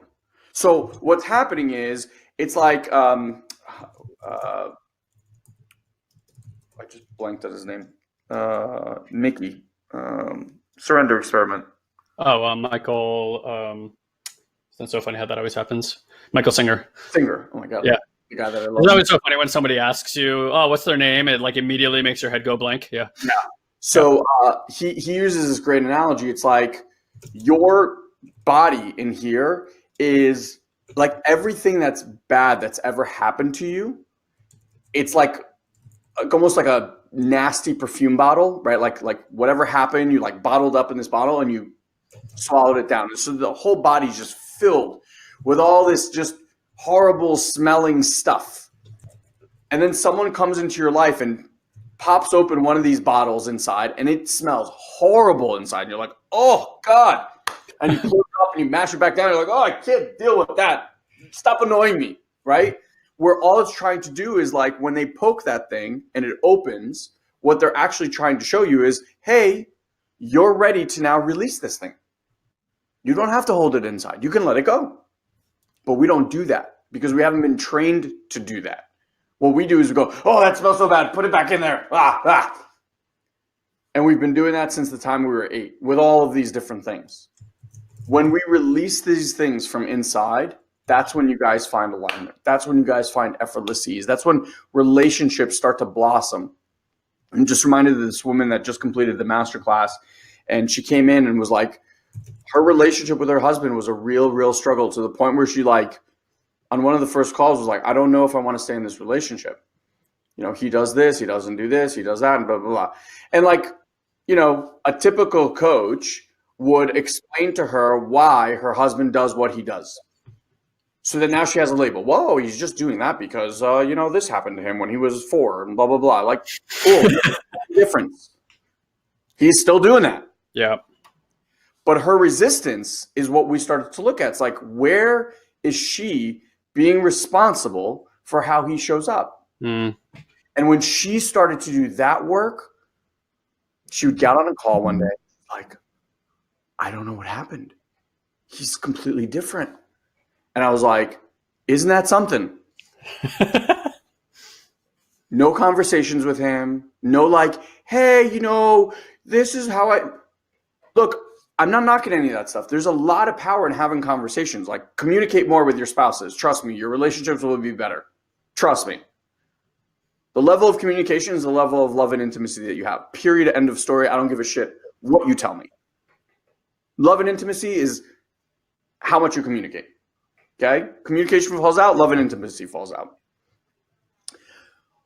[SPEAKER 1] So what's happening is it's like I just blanked on his name. Mickey. Surrender Experiment.
[SPEAKER 2] Oh, Michael. That's so funny how that always happens. Michael Singer.
[SPEAKER 1] Singer. Oh my god.
[SPEAKER 2] Yeah.
[SPEAKER 1] The guy that I love.
[SPEAKER 2] It's always so funny when somebody asks you, "Oh, what's their name?" It like immediately makes your head go blank. Yeah.
[SPEAKER 1] Yeah. So he uses this great analogy. It's like your body in here is like everything that's bad that's ever happened to you. It's like almost like a nasty perfume bottle, right? Like whatever happened, you like bottled up in this bottle and you swallowed it down. And so the whole body's just filled with all this just horrible smelling stuff. And then someone comes into your life and pops open one of these bottles inside and it smells horrible inside. And you're like, oh God. And you close it up and you mash it back down. You're like, oh, I can't deal with that. Stop annoying me, right? Where all it's trying to do is like when they poke that thing and it opens, what they're actually trying to show you is, hey, you're ready to now release this thing. You don't have to hold it inside. You can let it go. But we don't do that because we haven't been trained to do that. What we do is we go, oh, that smells so bad. Put it back in there. And we've been doing that since the time we were 8 with all of these different things. When we release these things from inside, that's when you guys find alignment. That's when you guys find effortless ease. That's when relationships start to blossom. I'm just reminded of this woman that just completed the masterclass, and she came in and was like, her relationship with her husband was a real struggle to the point where she like, on one of the first calls was like, I don't know if I want to stay in this relationship. You know, he does this, he doesn't do this, he does that, and blah, blah, blah. And like, you know, a typical coach would explain to her why her husband does what he does. So that now she has a label. Whoa, he's just doing that because, you know, this happened to him when he was 4 and blah, blah, blah. Like, cool, difference. He's still doing that.
[SPEAKER 2] Yeah.
[SPEAKER 1] But her resistance is what we started to look at. It's like, where is she being responsible for how he shows up?
[SPEAKER 2] Mm.
[SPEAKER 1] And when she started to do that work, she would get on a call one day, like, I don't know what happened. He's completely different. And I was like, isn't that something? No conversations with him. No like, hey, you know, this is how I... Look, I'm not knocking any of that stuff. There's a lot of power in having conversations. Like, communicate more with your spouses. Trust me, your relationships will be better. Trust me. The level of communication is the level of love and intimacy that you have. Period. End of story. I don't give a shit what you tell me. Love and intimacy is how much you communicate. Okay? Communication falls out, love and intimacy falls out.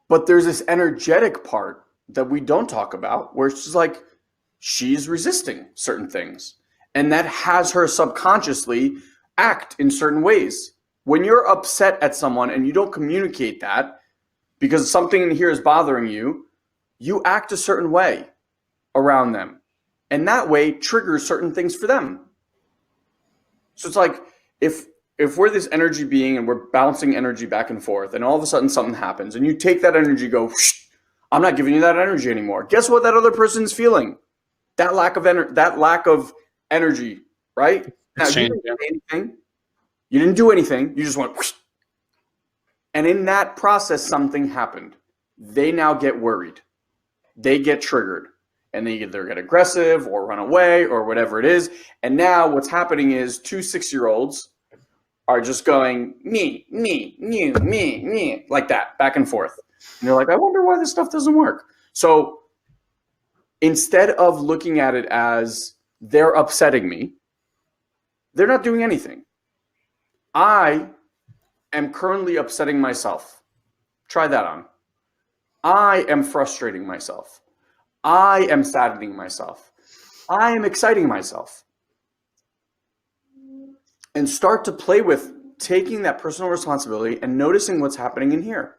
[SPEAKER 1] But there's this energetic part that we don't talk about where it's just like she's resisting certain things. And that has her subconsciously act in certain ways. When you're upset at someone and you don't communicate that because something in here is bothering you, you act a certain way around them. And that way triggers certain things for them. So it's like if we're this energy being and we're bouncing energy back and forth and all of a sudden something happens and you take that energy, go, I'm not giving you that energy anymore. Guess what that other person's feeling? That lack of energy, right? Now, you didn't do anything. You didn't do anything. You just went, whoosh. And in that process, something happened. They now get worried. They get triggered. And they either get aggressive or run away or whatever it is. And now what's happening is 2 6-year-olds are just going, me, like that, back and forth. And you're like, I wonder why this stuff doesn't work. So instead of looking at it as they're upsetting me, they're not doing anything. I am currently upsetting myself. Try that on. I am frustrating myself. I am saddening myself. I am exciting myself. And start to play with taking that personal responsibility and noticing what's happening in here.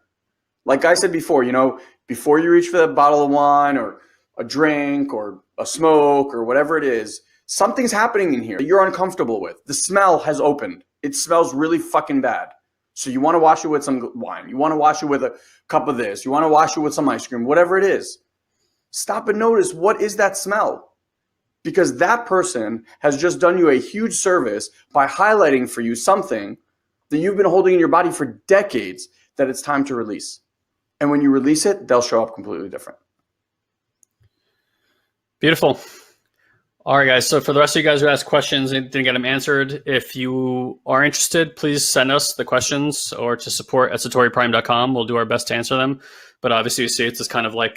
[SPEAKER 1] Like I said before, you know, before you reach for that bottle of wine or a drink or a smoke or whatever it is, something's happening in here that you're uncomfortable with. The smell has opened. It smells really fucking bad. So you want to wash it with some wine. You want to wash it with a cup of this. You want to wash it with some ice cream, whatever it is. Stop and notice, what is that smell? Because that person has just done you a huge service by highlighting for you something that you've been holding in your body for decades that it's time to release. And when you release it, they'll show up completely different.
[SPEAKER 2] Beautiful. All right, guys. So for the rest of you guys who asked questions and didn't get them answered, if you are interested, please send us the questions or to support@satoriprime.com. We'll do our best to answer them. But obviously, you see it's just kind of like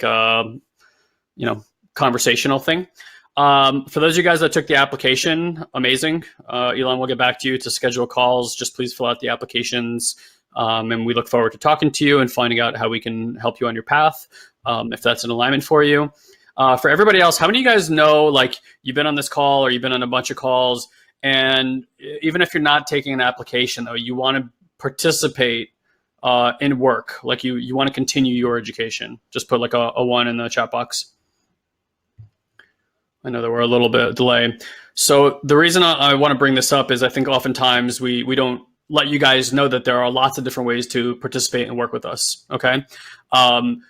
[SPEAKER 2] conversational thing. For those of you guys that took the application, amazing. Ilan will get back to you to schedule calls. Just please fill out the applications. And we look forward to talking to you and finding out how we can help you on your path, if that's an alignment for you. For everybody else, how many of you guys know, like, you've been on this call or you've been on a bunch of calls, and even if you're not taking an application, though, you want to participate in work, like you want to continue your education? Just put like a 1 in the chat box. I know that we're a little bit delay. So the reason I want to bring this up is I think oftentimes we don't let you guys know that there are lots of different ways to participate and work with us. Okay.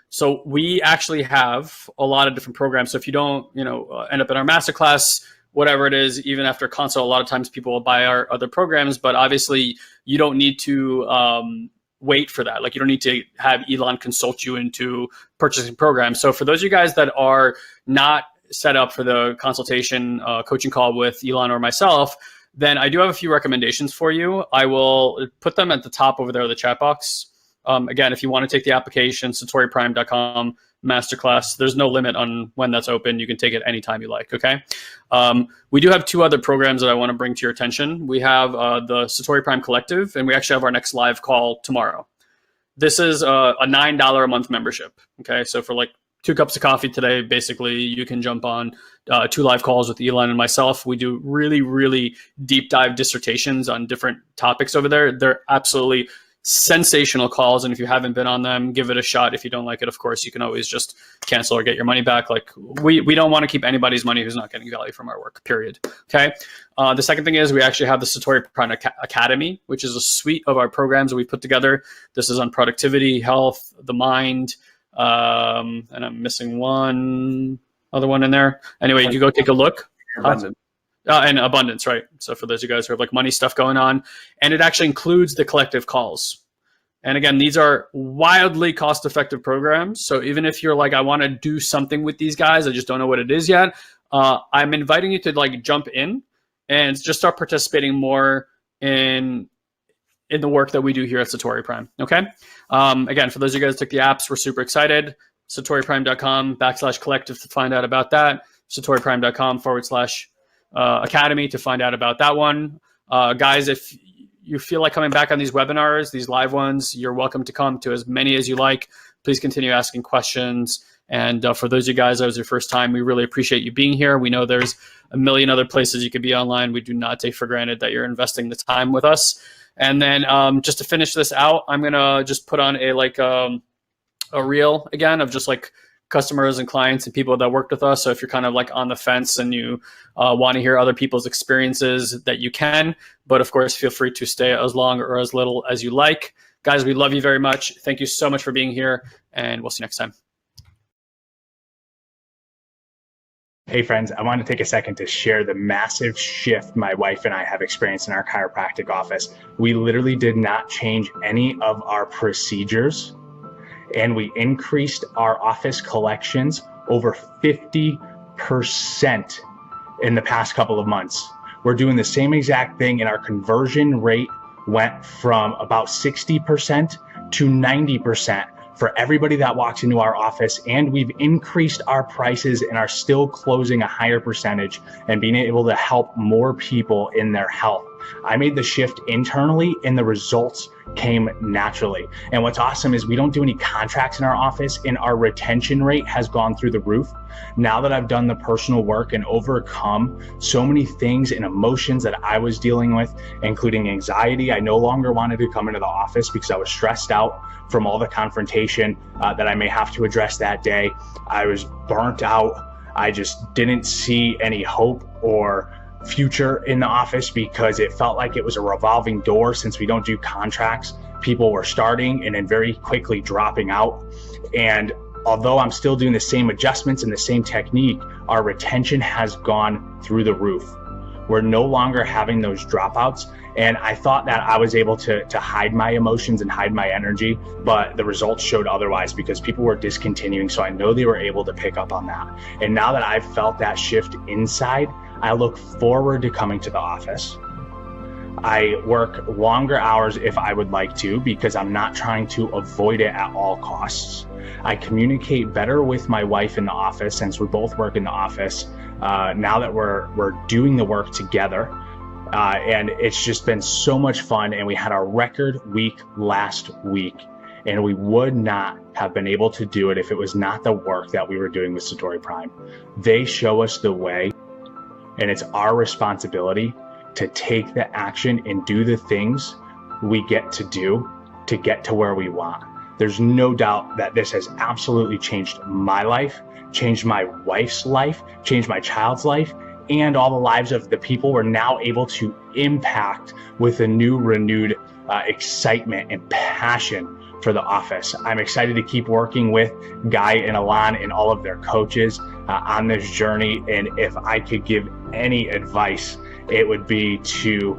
[SPEAKER 2] So we actually have a lot of different programs. So if you don't, end up in our masterclass, whatever it is, even after a consult, a lot of times people will buy our other programs, but obviously you don't need to, wait for that. Like, you don't need to have Ilan consult you into purchasing programs. So for those of you guys that are not set up for the consultation coaching call with Ilan or myself, then I do have a few recommendations for you. I will put them at the top over there in the chat box. Again, if you want to take the application, satoriprime.com masterclass, there's no limit on when that's open. You can take it anytime you like, okay? We do have 2 other programs that I want to bring to your attention. We have the Satori Prime Collective, and we actually have our next live call tomorrow. This is a $9 a month membership, okay? So for like 2 cups of coffee today, basically, you can jump on 2 live calls with Ilan and myself. We do really, really deep dive dissertations on different topics over there. They're absolutely sensational calls. And if you haven't been on them, give it a shot. If you don't like it, of course, you can always just cancel or get your money back. Like, we don't want to keep anybody's money who's not getting value from our work, period. Okay. The second thing is we actually have the Satori Prime Academy, which is a suite of our programs that we put together. This is on productivity, health, the mind, and I'm missing one other one in there. Anyway, you go take a look. And abundance, right? So for those of you guys who have like money stuff going on, and it actually includes the collective calls. And again, these are wildly cost-effective programs. So even if you're like, I want to do something with these guys, I just don't know what it is yet, I'm inviting you to like jump in and just start participating more in the work that we do here at Satori Prime. Okay. Again, for those of you guys who took the apps, we're super excited. SatoriPrime.com/collective to find out about that. SatoriPrime.com/academy to find out about that one. Guys, if you feel like coming back on these webinars, these live ones, you're welcome to come to as many as you like. Please continue asking questions. And for those of you guys that was your first time, we really appreciate you being here. We know there's a million other places you could be online. We do not take for granted that you're investing the time with us. And then just to finish this out, I'm going to just put on a reel again of just like customers and clients and people that worked with us. So if you're kind of like on the fence and you want to hear other people's experiences, that you can. But of course, feel free to stay as long or as little as you like. Guys, we love you very much. Thank you so much for being here, and we'll see you next time.
[SPEAKER 3] Hey friends, I want to take a second to share the massive shift my wife and I have experienced in our chiropractic office. We literally did not change any of our procedures, and we increased our office collections over 50% in the past couple of months. We're doing the same exact thing, and our conversion rate went from about 60% to 90% for everybody that walks into our office, and we've increased our prices and are still closing a higher percentage and being able to help more people in their health. I made the shift internally and the results came naturally. And what's awesome is we don't do any contracts in our office, and our retention rate has gone through the roof. Now that I've done the personal work and overcome so many things and emotions that I was dealing with, including anxiety, I no longer wanted to come into the office because I was stressed out from all the confrontation that I may have to address that day. I was burnt out. I just didn't see any hope or future in the office because it felt like it was a revolving door. Since we don't do contracts, people were starting and then very quickly dropping out. And although I'm still doing the same adjustments and the same technique, our retention has gone through the roof. We're no longer having those dropouts. And I thought that I was able to hide my emotions and hide my energy, but the results showed otherwise because people were discontinuing. So I know they were able to pick up on that. And now that I've felt that shift inside, I look forward to coming to the office. I work longer hours if I would like to, because I'm not trying to avoid it at all costs. I communicate better with my wife in the office, since we both work in the office. Now that we're doing the work together, and it's just been so much fun. And we had our record week last week, and we would not have been able to do it if it was not the work that we were doing with Satori Prime. They show us the way, and it's our responsibility to take the action and do the things we get to do to get to where we want. There's no doubt that this has absolutely changed my life, changed my wife's life, changed my child's life, and all the lives of the people we're now able to impact with a new renewed excitement and passion for the office. I'm excited to keep working with Guy and Ilan and all of their coaches on this journey. And if I could give any advice, it would be to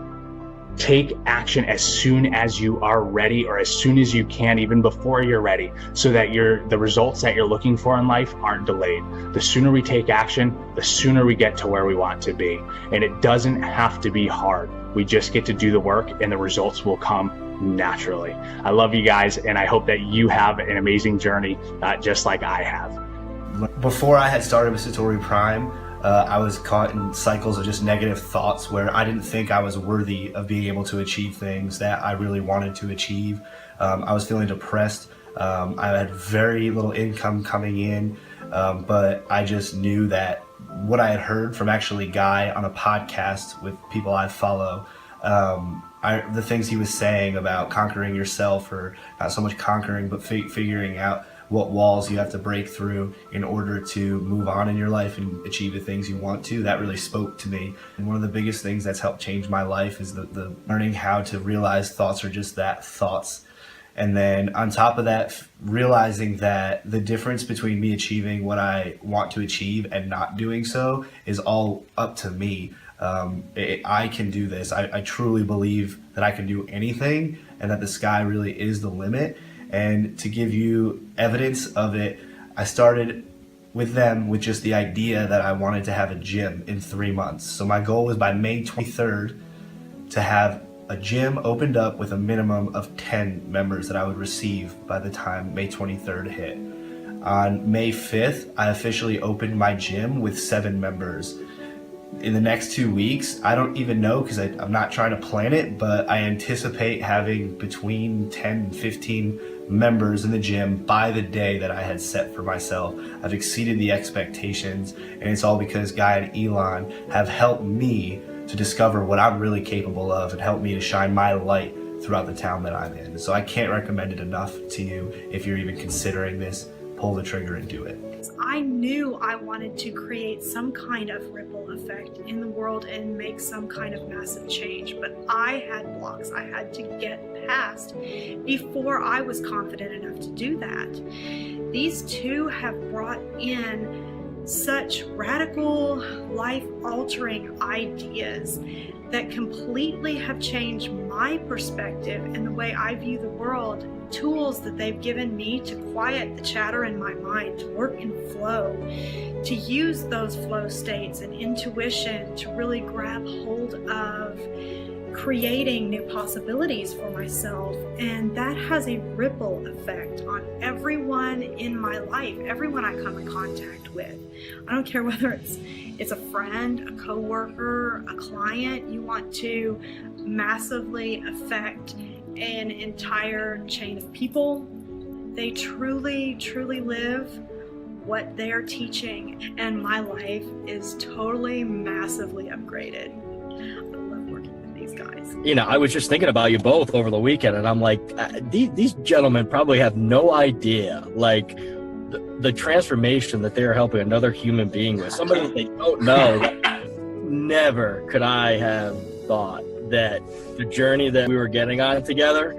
[SPEAKER 3] take action as soon as you are ready, or as soon as you can, even before you're ready, so that the results that you're looking for in life aren't delayed. The sooner we take action, the sooner we get to where we want to be. And it doesn't have to be hard. We just get to do the work, and the results will come naturally. I love you guys, and I hope that you have an amazing journey, just like I have.
[SPEAKER 4] Before I had started with Satori Prime, I was caught in cycles of just negative thoughts where I didn't think I was worthy of being able to achieve things that I really wanted to achieve. I was feeling depressed. I had very little income coming in, but I just knew that what I had heard from actually Guy on a podcast with people I follow, the things he was saying about conquering yourself, or not so much conquering, but figuring out what walls you have to break through in order to move on in your life and achieve the things you want to, that really spoke to me. And one of the biggest things that's helped change my life is the learning how to realize thoughts are just that, thoughts. And then on top of that, realizing that the difference between me achieving what I want to achieve and not doing so is all up to me. I can do this. I truly believe that I can do anything, and that the sky really is the limit. And to give you evidence of it, I started with them with just the idea that I wanted to have a gym in 3 months. So my goal was by May 23rd to have a gym opened up with a minimum of 10 members that I would receive by the time May 23rd hit. On May 5th, I officially opened my gym with 7 members. In the next 2 weeks, I don't even know, because I'm not trying to plan it, but I anticipate having between 10 and 15 members in the gym by the day that I had set for myself. I've exceeded the expectations, and it's all because Guy and Ilan have helped me to discover what I'm really capable of, and helped me to shine my light throughout the town that I'm in. So I can't recommend it enough to you. If you're even considering this, pull the trigger and do it.
[SPEAKER 5] I knew I wanted to create some kind of ripple effect in the world and make some kind of massive change, but I had blocks I had to get past before I was confident enough to do that. These two have brought in such radical, life-altering ideas that completely have changed my perspective and the way I view the world. Tools that they've given me to quiet the chatter in my mind, to work in flow, to use those flow states and intuition to really grab hold of creating new possibilities for myself. And that has a ripple effect on everyone in my life, everyone I come in contact with. I don't care whether it's a friend, a coworker, a client. You want to massively affect an entire chain of people. They truly, truly live what they're teaching, and my life is totally massively upgraded. I love working with these guys.
[SPEAKER 6] You know, I was just thinking about you both over the weekend, and I'm like, these gentlemen probably have no idea, like, the transformation that they're helping another human being with, somebody that they don't know. Never could I have thought that the journey that we were getting on together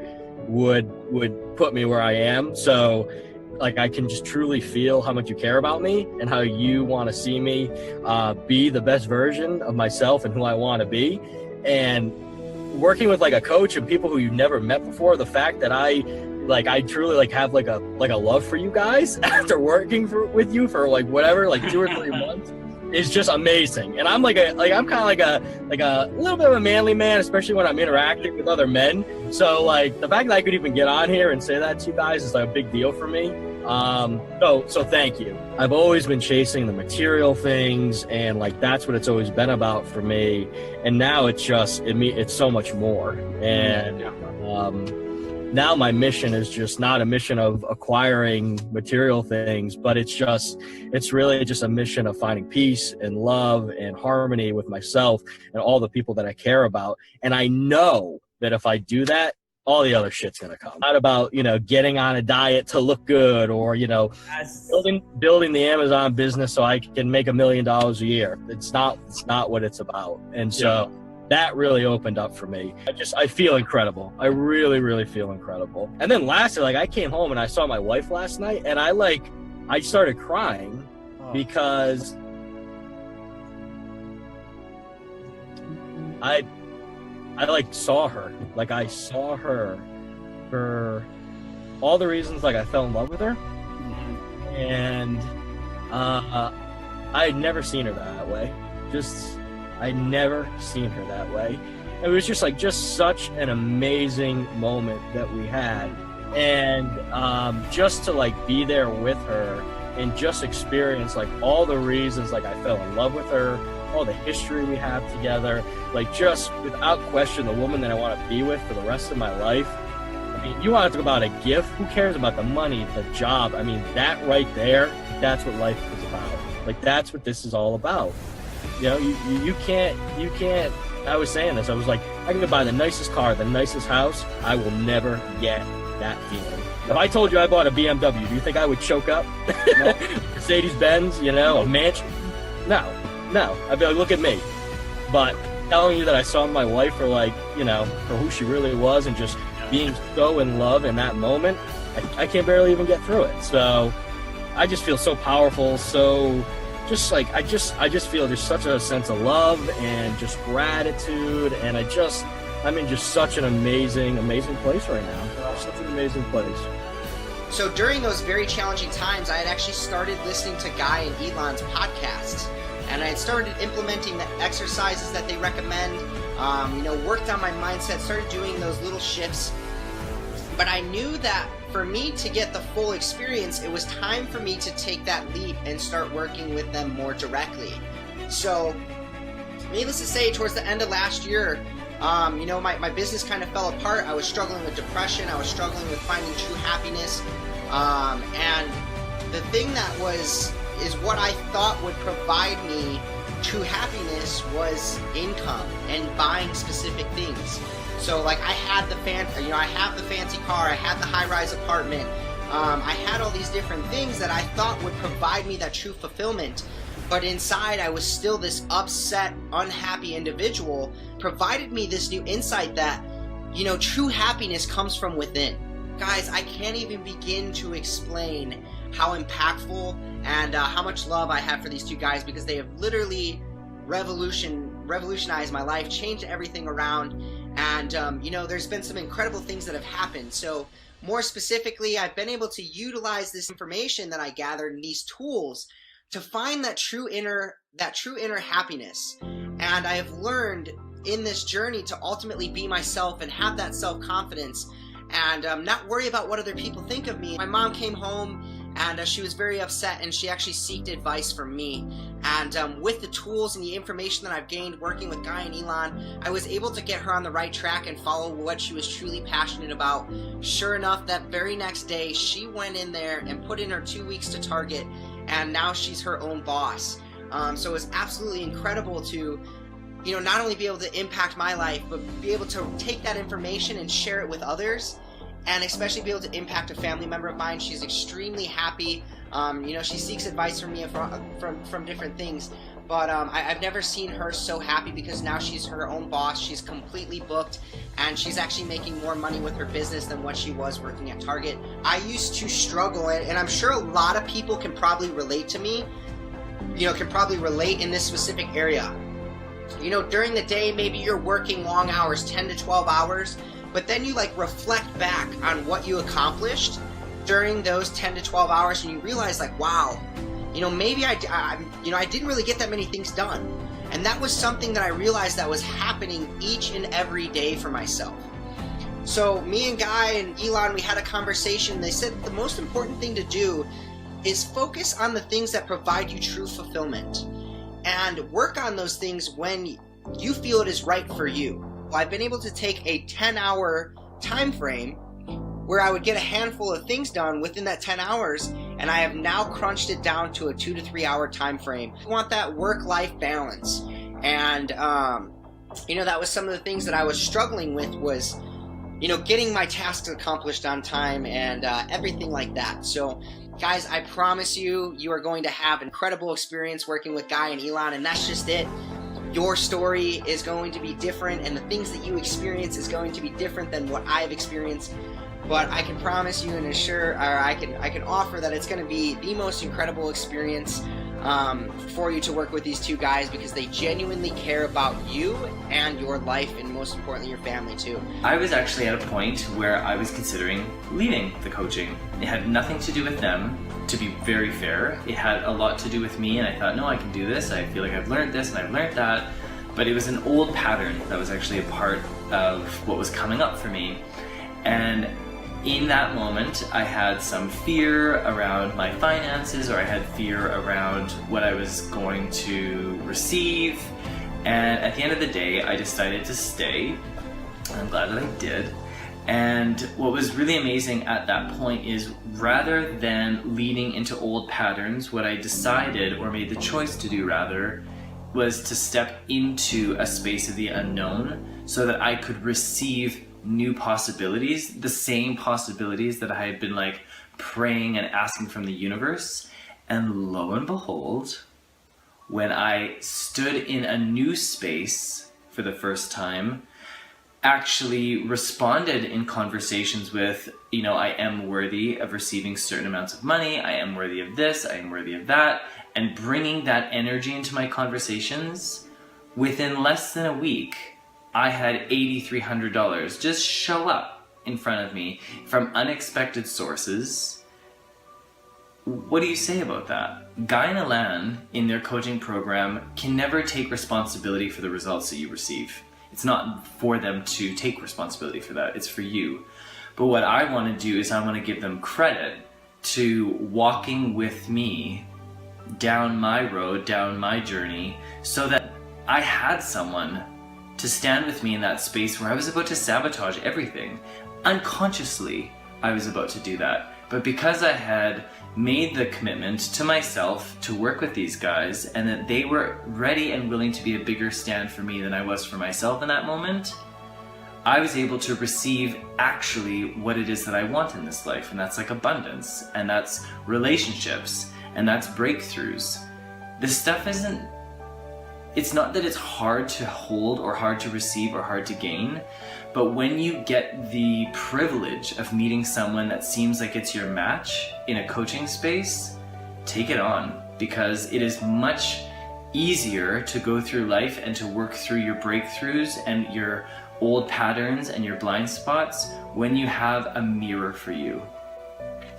[SPEAKER 6] would put me where I am. So like I can just truly feel how much you care about me and how you want to see me be the best version of myself and who I want to be. And working with like a coach and people who you've never met before, the fact that I truly like have like a love for you guys after working with you for like whatever, like 2 or 3 months is just amazing. And I'm I'm kind of like a little bit of a manly man, especially when I'm interacting with other men. So like the fact that I could even get on here and say that to you guys is like a big deal for me. So thank you. I've always been chasing the material things, and like that's what it's always been about for me. And now it's so much more. And now my mission is just not a mission of acquiring material things, but it's really just a mission of finding peace and love and harmony with myself and all the people that I care about. And I know that if I do that, all the other shit's going to come. Not about, getting on a diet to look good or, building the Amazon business so I can make $1 million a year. It's not what it's about. And so that really opened up for me. I feel incredible. I really, really feel incredible. And then lastly, like I came home and I saw my wife last night and I started crying because I saw her. Like I saw her for all the reasons like I fell in love with her. And I had never seen her that way. I'd never seen her that way. It was just such an amazing moment that we had. And just to like be there with her and just experience like all the reasons like I fell in love with her, all the history we have together, like just without question the woman that I want to be with for the rest of my life. I mean, you want to talk about a gift? Who cares about the money, the job? I mean, that right there, that's what life is about. Like that's what this is all about. You can't, I was saying this, I was like, I can buy the nicest car, the nicest house, I will never get that feeling. If I told you I bought a BMW, do you think I would choke up? Mercedes-Benz, a mansion? No. I'd be like, look at me. But telling you that I saw my wife for for who she really was and just being so in love in that moment, I can't barely even get through it. So I just feel so powerful, so just like, I just feel just such a sense of love and just gratitude. And I'm in just such an amazing, amazing place right now. Such an amazing place.
[SPEAKER 7] So during those very challenging times, I had actually started listening to Guy and Ilan's podcasts. And I had started implementing the exercises that they recommend, worked on my mindset, started doing those little shifts. But I knew that for me to get the full experience, it was time for me to take that leap and start working with them more directly. So, needless to say, towards the end of last year, my business kind of fell apart. I was struggling with depression. I was struggling with finding true happiness. And the thing that is what I thought would provide me true happiness was income and buying specific things. So like I have the fancy car, I had the high-rise apartment, I had all these different things that I thought would provide me that true fulfillment. But inside I was still this upset, unhappy individual. Provided me this new insight that, true happiness comes from within. Guys, I can't even begin to explain how impactful and how much love I have for these two guys, because they have literally revolutionized my life, changed everything around. And, there's been some incredible things that have happened. So more specifically, I've been able to utilize this information that I gathered in these tools to find that true inner happiness. And I have learned in this journey to ultimately be myself and have that self-confidence and not worry about what other people think of me. My mom came home and she was very upset, and she actually sought advice from me. And with the tools and the information that I've gained working with Guy and Ilan, I was able to get her on the right track and follow what she was truly passionate about. Sure enough, that very next day, she went in there and put in her 2 weeks to target, and now she's her own boss. So it was absolutely incredible to, not only be able to impact my life, but be able to take that information and share it with others. And especially be able to impact a family member of mine. She's extremely happy. She seeks advice from me from different things. But I've never seen her so happy because now she's her own boss. She's completely booked, and she's actually making more money with her business than what she was working at Target. I used to struggle, and I'm sure a lot of people can probably relate to me, can probably relate in this specific area. During the day, maybe you're working long hours, 10 to 12 hours, but then you reflect back on what you accomplished during those 10 to 12 hours, and you realize wow, maybe I didn't really get that many things done. And that was something that I realized that was happening each and every day for myself. So me and Guy and Ilan, we had a conversation. They said the most important thing to do is focus on the things that provide you true fulfillment and work on those things when you feel it is right for you. I've been able to take a 10-hour time frame where I would get a handful of things done within that 10 hours, and I have now crunched it down to a 2 to 3 hour time frame. I want that work-life balance, and that was some of the things that I was struggling with was, getting my tasks accomplished on time and everything like that. So guys, I promise you are going to have an incredible experience working with Guy and Ilan, and that's just it. Your story is going to be different, and the things that you experience is going to be different than what I've experienced. But I can promise you and I can offer that it's going to be the most incredible experience for you to work with these two guys, because they genuinely care about you and your life, and most importantly, your family too.
[SPEAKER 8] I was actually at a point where I was considering leaving the coaching. It had nothing to do with them, to be very fair. It had a lot to do with me, and I thought, no, I can do this. I feel like I've learned this and I've learned that. But it was an old pattern that was actually a part of what was coming up for me. And in that moment, I had some fear around my finances, or I had fear around what I was going to receive. And at the end of the day, I decided to stay. I'm glad that I did. And what was really amazing at that point is, rather than leaning into old patterns, what I decided, or made the choice to do rather, was to step into a space of the unknown so that I could receive new possibilities, the same possibilities that I had been praying and asking from the universe. And lo and behold, when I stood in a new space for the first time, actually responded in conversations with, I am worthy of receiving certain amounts of money, I am worthy of this, I am worthy of that, and bringing that energy into my conversations, within less than a week, I had $8,300 just show up in front of me from unexpected sources. What do you say about that? Guy and Ilan, in their coaching program, can never take responsibility for the results that you receive. It's not for them to take responsibility for that, it's for you. But what I want to do is I want to give them credit to walking with me down my road, down my journey, so that I had someone to stand with me in that space where I was about to sabotage everything. Unconsciously, I was about to do that. But because I had made the commitment to myself to work with these guys, and that they were ready and willing to be a bigger stand for me than I was for myself in that moment, I was able to receive actually what it is that I want in this life. And that's abundance, and that's relationships, and that's breakthroughs. This stuff it's not that it's hard to hold or hard to receive or hard to gain, but when you get the privilege of meeting someone that seems like it's your match in a coaching space, take it on, because it is much easier to go through life and to work through your breakthroughs and your old patterns and your blind spots when you have a mirror for you.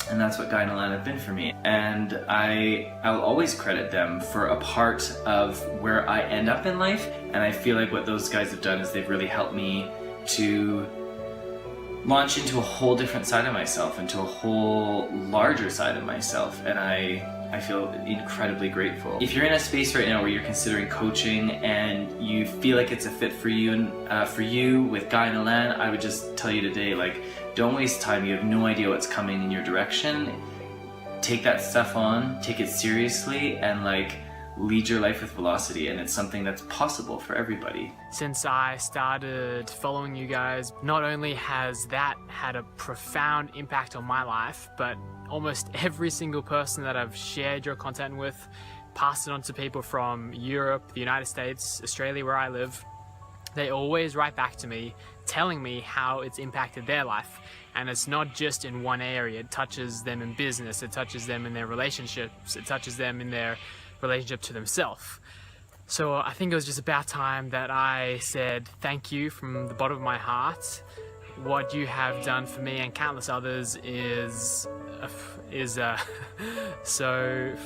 [SPEAKER 8] And that's what Guy and Ilan have been for me. And I'll always credit them for a part of where I end up in life. And I feel like what those guys have done is they've really helped me to launch into a whole different side of myself, into a whole larger side of myself. And I feel incredibly grateful. If you're in a space right now where you're considering coaching and you feel like it's a fit for you and for you with Guy and Ilan, I would just tell you today, don't waste time. You have no idea what's coming in your direction. Take that stuff on, take it seriously, and lead your life with velocity. And it's something that's possible for everybody.
[SPEAKER 9] Since I started following you guys, not only has that had a profound impact on my life, but almost every single person that I've shared your content with, pass it on to people from Europe, the United States, Australia, where I live, they always write back to me telling me how it's impacted their life. And it's not just in one area. It touches them in business, it touches them in their relationships, it touches them in their relationship to themselves. So I think it was just about time that I said thank you from the bottom of my heart. What you have done for me and countless others is so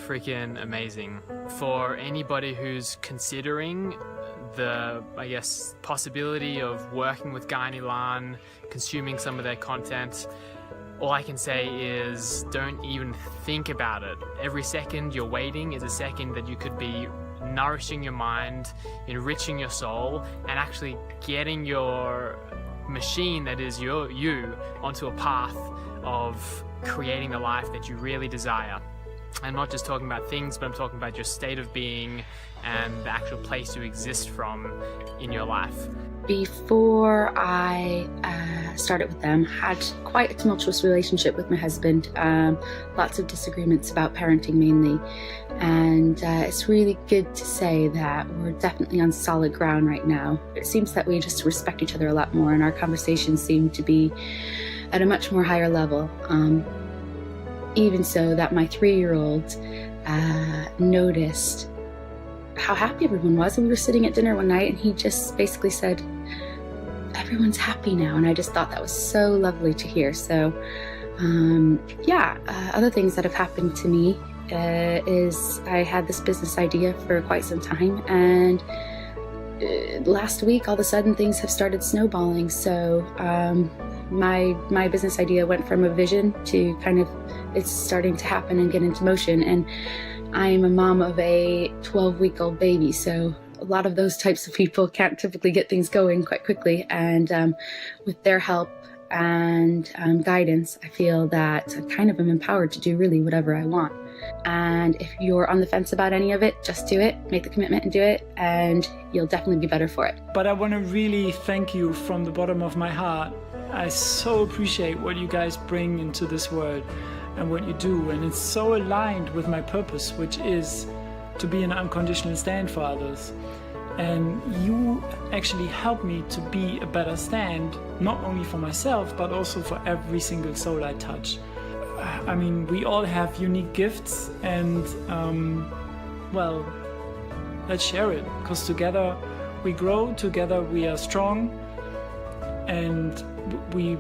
[SPEAKER 9] freaking amazing. For anybody who's considering the, I guess, possibility of working with Guy and Ilan, consuming some of their content, all I can say is don't even think about it. Every second you're waiting is a second that you could be nourishing your mind, enriching your soul, and actually getting your machine that is you onto a path of creating the life that you really desire. I'm not just talking about things, but I'm talking about your state of being and the actual place you exist from in your life.
[SPEAKER 10] Before I started with them, had quite a tumultuous relationship with my husband, lots of disagreements about parenting mainly, and it's really good to say that we're definitely on solid ground right now. It seems that we just respect each other a lot more, and our conversations seem to be at a much more higher level. Even so that my 3-year-old noticed how happy everyone was, and we were sitting at dinner one night and he just basically said, everyone's happy now, and I just thought that was so lovely to hear. So other things that have happened to me is I had this business idea for quite some time, and last week all of a sudden things have started snowballing. So my business idea went from a vision to kind of it's starting to happen and get into motion. And I'm a mom of a 12-week-old baby, so a lot of those types of people can't typically get things going quite quickly. And with their help and guidance, I feel that I kind of am empowered to do really whatever I want. And if you're on the fence about any of it, just do it, make the commitment and do it, and you'll definitely be better for it.
[SPEAKER 11] But I want to really thank you from the bottom of my heart. I so appreciate what you guys bring into this world and what you do, and it's so aligned with my purpose, which is to be an unconditional stand for others. And you actually help me to be a better stand, not only for myself, but also for every single soul I touch. I mean, we all have unique gifts, and well, let's share it, because together we grow, together we are strong, and we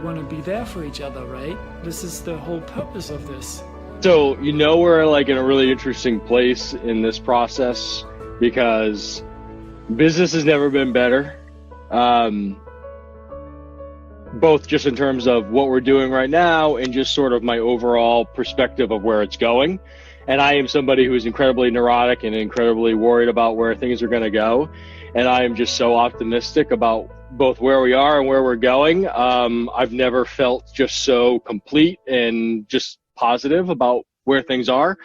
[SPEAKER 11] want to be there for each other, right? This is the whole purpose of this.
[SPEAKER 6] So, we're like in a really interesting place in this process because business has never been better. Both just in terms of what we're doing right now and just sort of my overall perspective of where it's going. And I am somebody who is incredibly neurotic and incredibly worried about where things are going to go. And I am just so optimistic about both where we are and where we're going. I've never felt just so complete and just positive about where things are.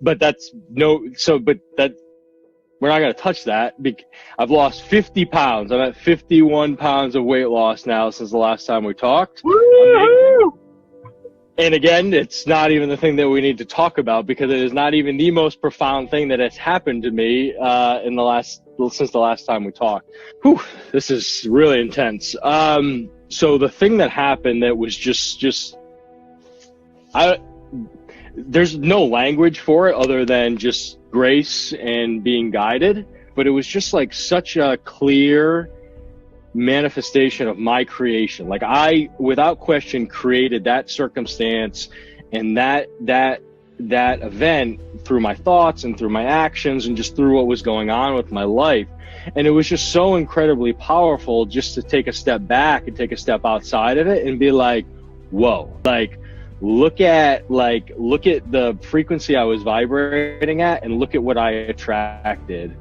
[SPEAKER 6] But we're not going to touch that. I've lost 50 pounds. I'm at 51 pounds of weight loss now since the last time we talked. Woo-hoo! And again, it's not even the thing that we need to talk about because it is not even the most profound thing that has happened to me since the last time we talked. Whew, this is really intense. So the thing that happened that was there's no language for it other than just grace and being guided, but it was just like such a clear manifestation of my creation. Like I, without question, created that circumstance and that event through my thoughts and through my actions and just through what was going on with my life. And it was just so incredibly powerful just to take a step back and take a step outside of it and be like, whoa, like, look at the frequency I was vibrating at and look at what I attracted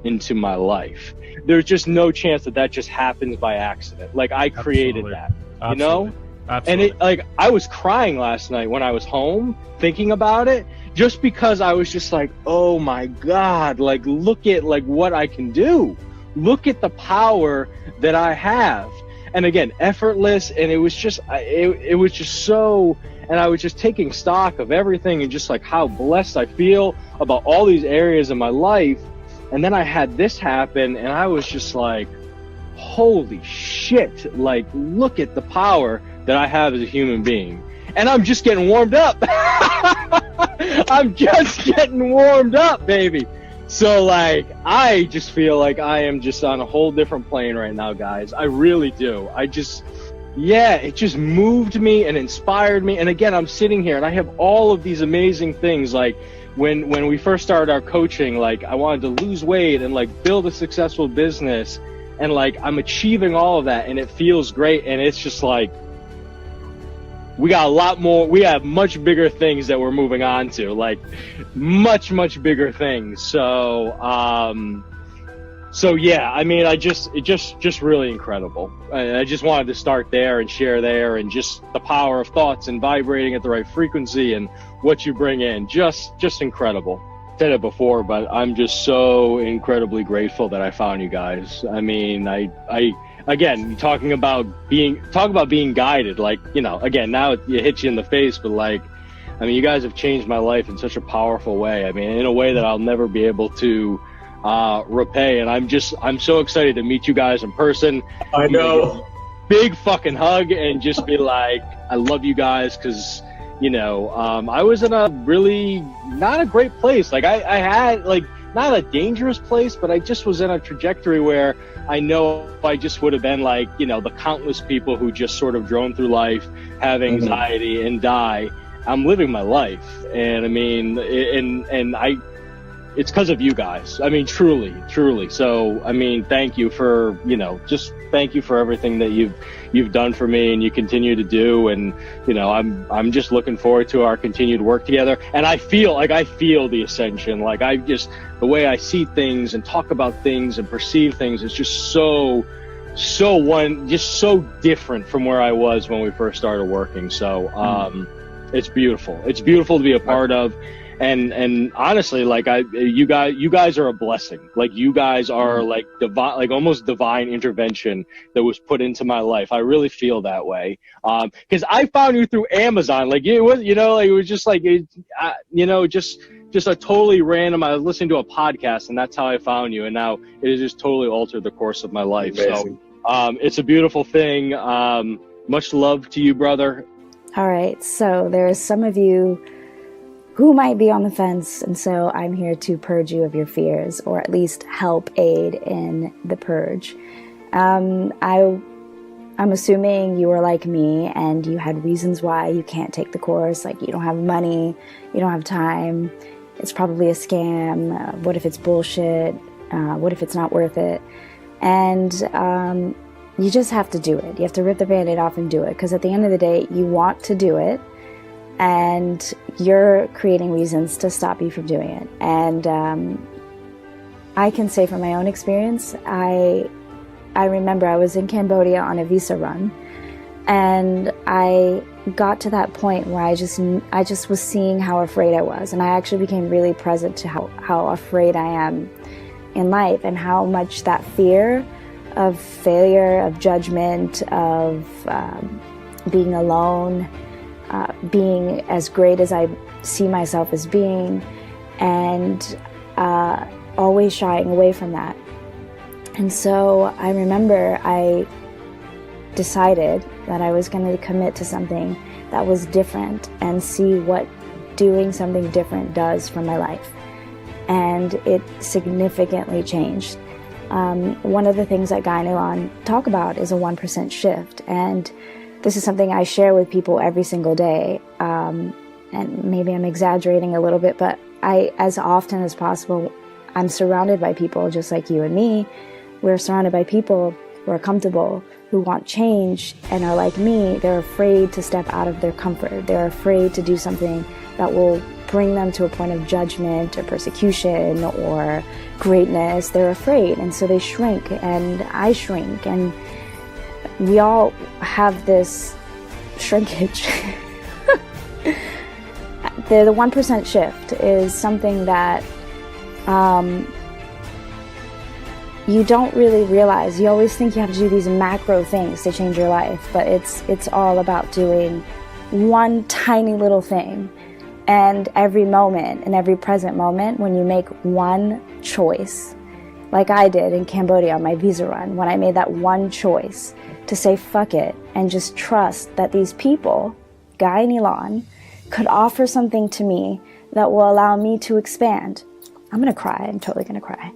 [SPEAKER 6] into my life. There's just no chance that just happens by accident. Like I created that, you know? Absolutely. And I was crying last night when I was home thinking about it, just because I was just like, oh my God, like look at like what I can do. Look at the power that I have. and again, effortless. And it was just so, and I was just taking stock of everything and just like how blessed I feel about all these areas of my life. And then I had this happen, and I was just like, holy shit, like, look at the power that I have as a human being. And I'm just getting warmed up. I'm just getting warmed up, baby. So, like, I just feel like I am just on a whole different plane right now, guys. I really do. it just moved me and inspired me. And again, I'm sitting here and I have all of these amazing things, like, when we first started our coaching, like, I wanted to lose weight and like build a successful business, and like I'm achieving all of that, and it feels great. And it's just like, we got a lot more, we have much bigger things that we're moving on to, like much bigger things. So yeah, I mean, just really incredible. I just wanted to start there and share there, and just the power of thoughts and vibrating at the right frequency and what you bring in, just incredible. I said it before, but I'm just so incredibly grateful that I found you guys. I mean, I again, talking about being guided, like, you know, again, now it hits you in the face, but like, I mean, you guys have changed my life in such a powerful way. I mean, in a way that I'll never be able to repay. And I'm so excited to meet you guys in person.
[SPEAKER 1] I know.
[SPEAKER 6] Big fucking hug and just be like, I love you guys, because, you know, I was in a really not a great place. Like, I had, like, not a dangerous place, but I just was in a trajectory where I know I just would have been like, you know, the countless people who just sort of drone through life, have anxiety and die. I'm living my life. And I mean, it's because of you guys. I mean, truly. So, I mean, thank you for, you know, just thank you for everything that you've done for me and you continue to do. And, you know, I'm just looking forward to our continued work together. And I feel the ascension. Like, the way I see things and talk about things and perceive things is just so different from where I was when we first started working. So, it's beautiful. It's beautiful to be a part of. And honestly, like, you guys are a blessing. Like, you guys are like divine, like almost divine intervention that was put into my life. I really feel that way. Cause I found you through Amazon. Like, it was, you know, like, it was just like, you know, just a totally random, I was listening to a podcast and that's how I found you. And now it has just totally altered the course of my life. Amazing. So, it's a beautiful thing. Much love to you, brother.
[SPEAKER 12] All right. So there are some of you who might be on the fence, and so I'm here to purge you of your fears, or at least help aid in the purge. I'm assuming you are like me and you had reasons why you can't take the course, like you don't have money, you don't have time, it's probably a scam, what if it's bullshit, what if it's not worth it? And you just have to do it. You have to rip the Band-Aid off and do it, because at the end of the day, you want to do it, and you're creating reasons to stop you from doing it. And I can say from my own experience, I remember I was in Cambodia on a visa run, and I got to that point where I just was seeing how afraid I was, and I actually became really present to how afraid I am in life, and how much that fear of failure, of judgment, of being alone, being as great as I see myself as being, and always shying away from that. And so I remember I decided that I was going to commit to something that was different and see what doing something different does for my life. And it significantly changed. One of the things that Guy and Ilan talk about is a 1% shift. And this is something I share with people every single day. And maybe I'm exaggerating a little bit, but as often as possible, I'm surrounded by people just like you and me. We're surrounded by people who are comfortable, who want change, and are like me. They're afraid to step out of their comfort. They're afraid to do something that will bring them to a point of judgment or persecution or greatness. They're afraid, and so they shrink, and I shrink, and we all have this shrinkage. The 1% shift is something that you don't really realize. You always think you have to do these macro things to change your life, but it's all about doing one tiny little thing. And every moment, in every present moment, when you make one choice, like I did in Cambodia on my visa run, when I made that one choice to say fuck it and just trust that these people, Guy and Ilan, could offer something to me that will allow me to expand. I'm gonna cry, I'm totally gonna cry.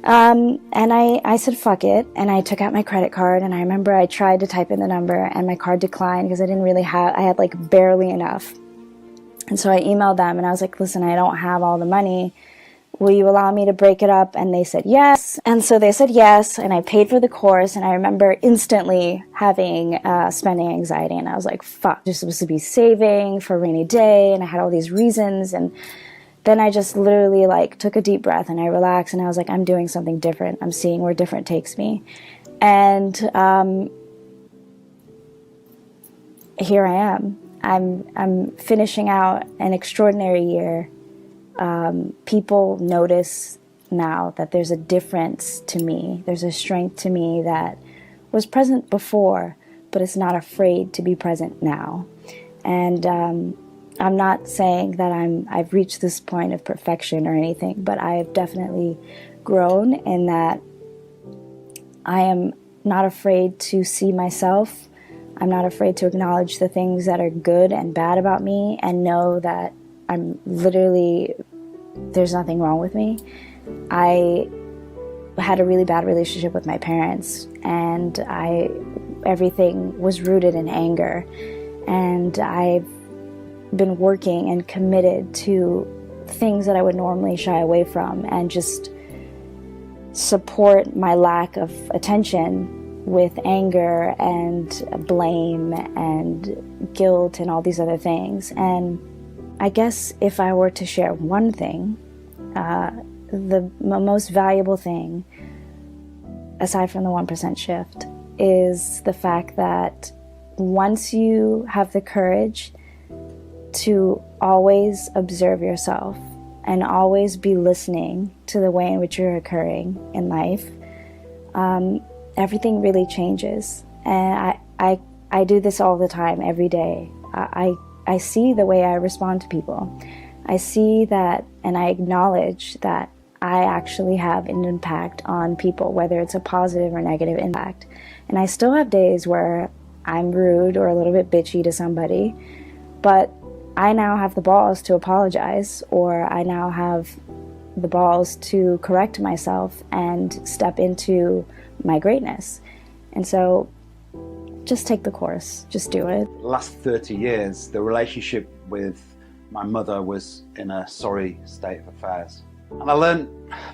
[SPEAKER 12] And I said fuck it, and I took out my credit card, and I remember I tried to type in the number and my card declined because I had like barely enough. And so I emailed them and I was like, listen, I don't have all the money. Will you allow me to break it up? And they said yes. And so they said yes, and I paid for the course, and I remember instantly having spending anxiety, and I was like, fuck, you're supposed to be saving for a rainy day, and I had all these reasons, and then I just literally like took a deep breath and I relaxed, and I was like, I'm doing something different. I'm seeing where different takes me. And here I am. I'm finishing out an extraordinary year. People notice now that there's a difference to me. There's a strength to me that was present before, but it's not afraid to be present now. And I'm not saying that I've reached this point of perfection or anything, but I have definitely grown in that I am not afraid to see myself. I'm not afraid to acknowledge the things that are good and bad about me and know that I'm literally, there's nothing wrong with me. I had a really bad relationship with my parents, and everything was rooted in anger. And I've been working and committed to things that I would normally shy away from and just support my lack of attention with anger and blame and guilt and all these other things. And I guess if I were to share one thing, the most valuable thing, aside from the 1% shift, is the fact that once you have the courage to always observe yourself and always be listening to the way in which you're occurring in life, everything really changes. And I do this all the time, every day. I see the way I respond to people. I see that, and I acknowledge that I actually have an impact on people, whether it's a positive or negative impact. And I still have days where I'm rude or a little bit bitchy to somebody, but I now have the balls to apologize, or I now have the balls to correct myself and step into my greatness. And so just take the course, just do it.
[SPEAKER 13] The last 30 years, the relationship with my mother was in a sorry state of affairs. And I learned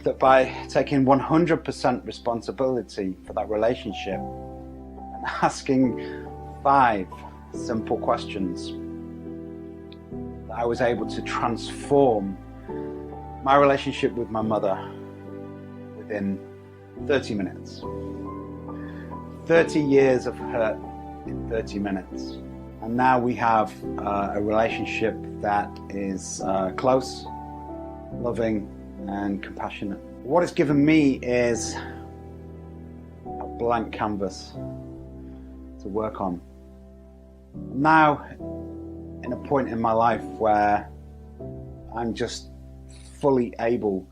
[SPEAKER 13] that by taking 100% responsibility for that relationship and asking 5 simple questions, that I was able to transform my relationship with my mother within 30 minutes. 30 years of hurt in 30 minutes. And now we have a relationship that is close, loving, and compassionate. What it's given me is a blank canvas to work on. Now, in a point in my life where I'm just fully able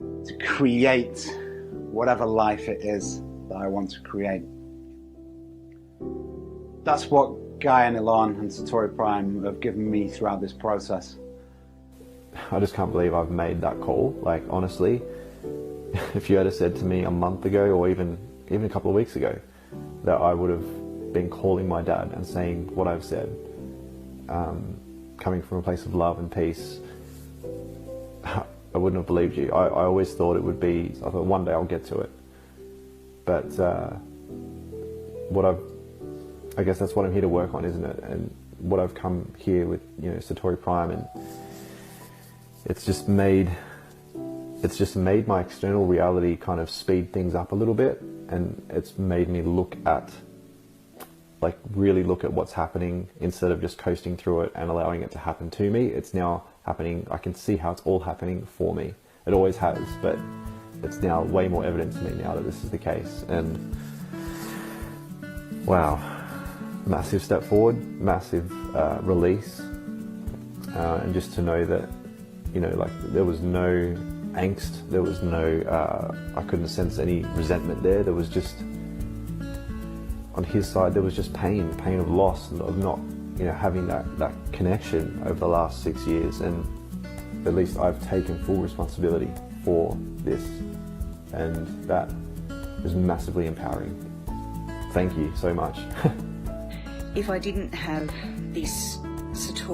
[SPEAKER 13] to create whatever life it is that I want to create. That's what Guy and Ilan and Satori Prime have given me throughout this process.
[SPEAKER 14] I just can't believe I've made that call. Like, honestly, if you had said to me a month ago or even a couple of weeks ago that I would have been calling my dad and saying what I've said, coming from a place of love and peace, I wouldn't have believed you. I always thought it would be, I thought one day I'll get to it. But I guess that's what I'm here to work on, isn't it? And what I've come here with, Satori Prime, and it's just made my external reality kind of speed things up a little bit, and it's made me really look at what's happening instead of just coasting through it and allowing it to happen to me. It's now happening. I can see how it's all happening for me. It always has, but it's now way more evident to me now that this is the case. And wow, massive step forward, massive release, and just to know that, you know, like there was no angst, there was no, I couldn't sense any resentment there. There was just, on his side, there was just pain of loss, of not, you know, having that connection over the last 6 years. And at least I've taken full responsibility for this, and that is massively empowering. Thank you so much.
[SPEAKER 15] If I didn't have this Satori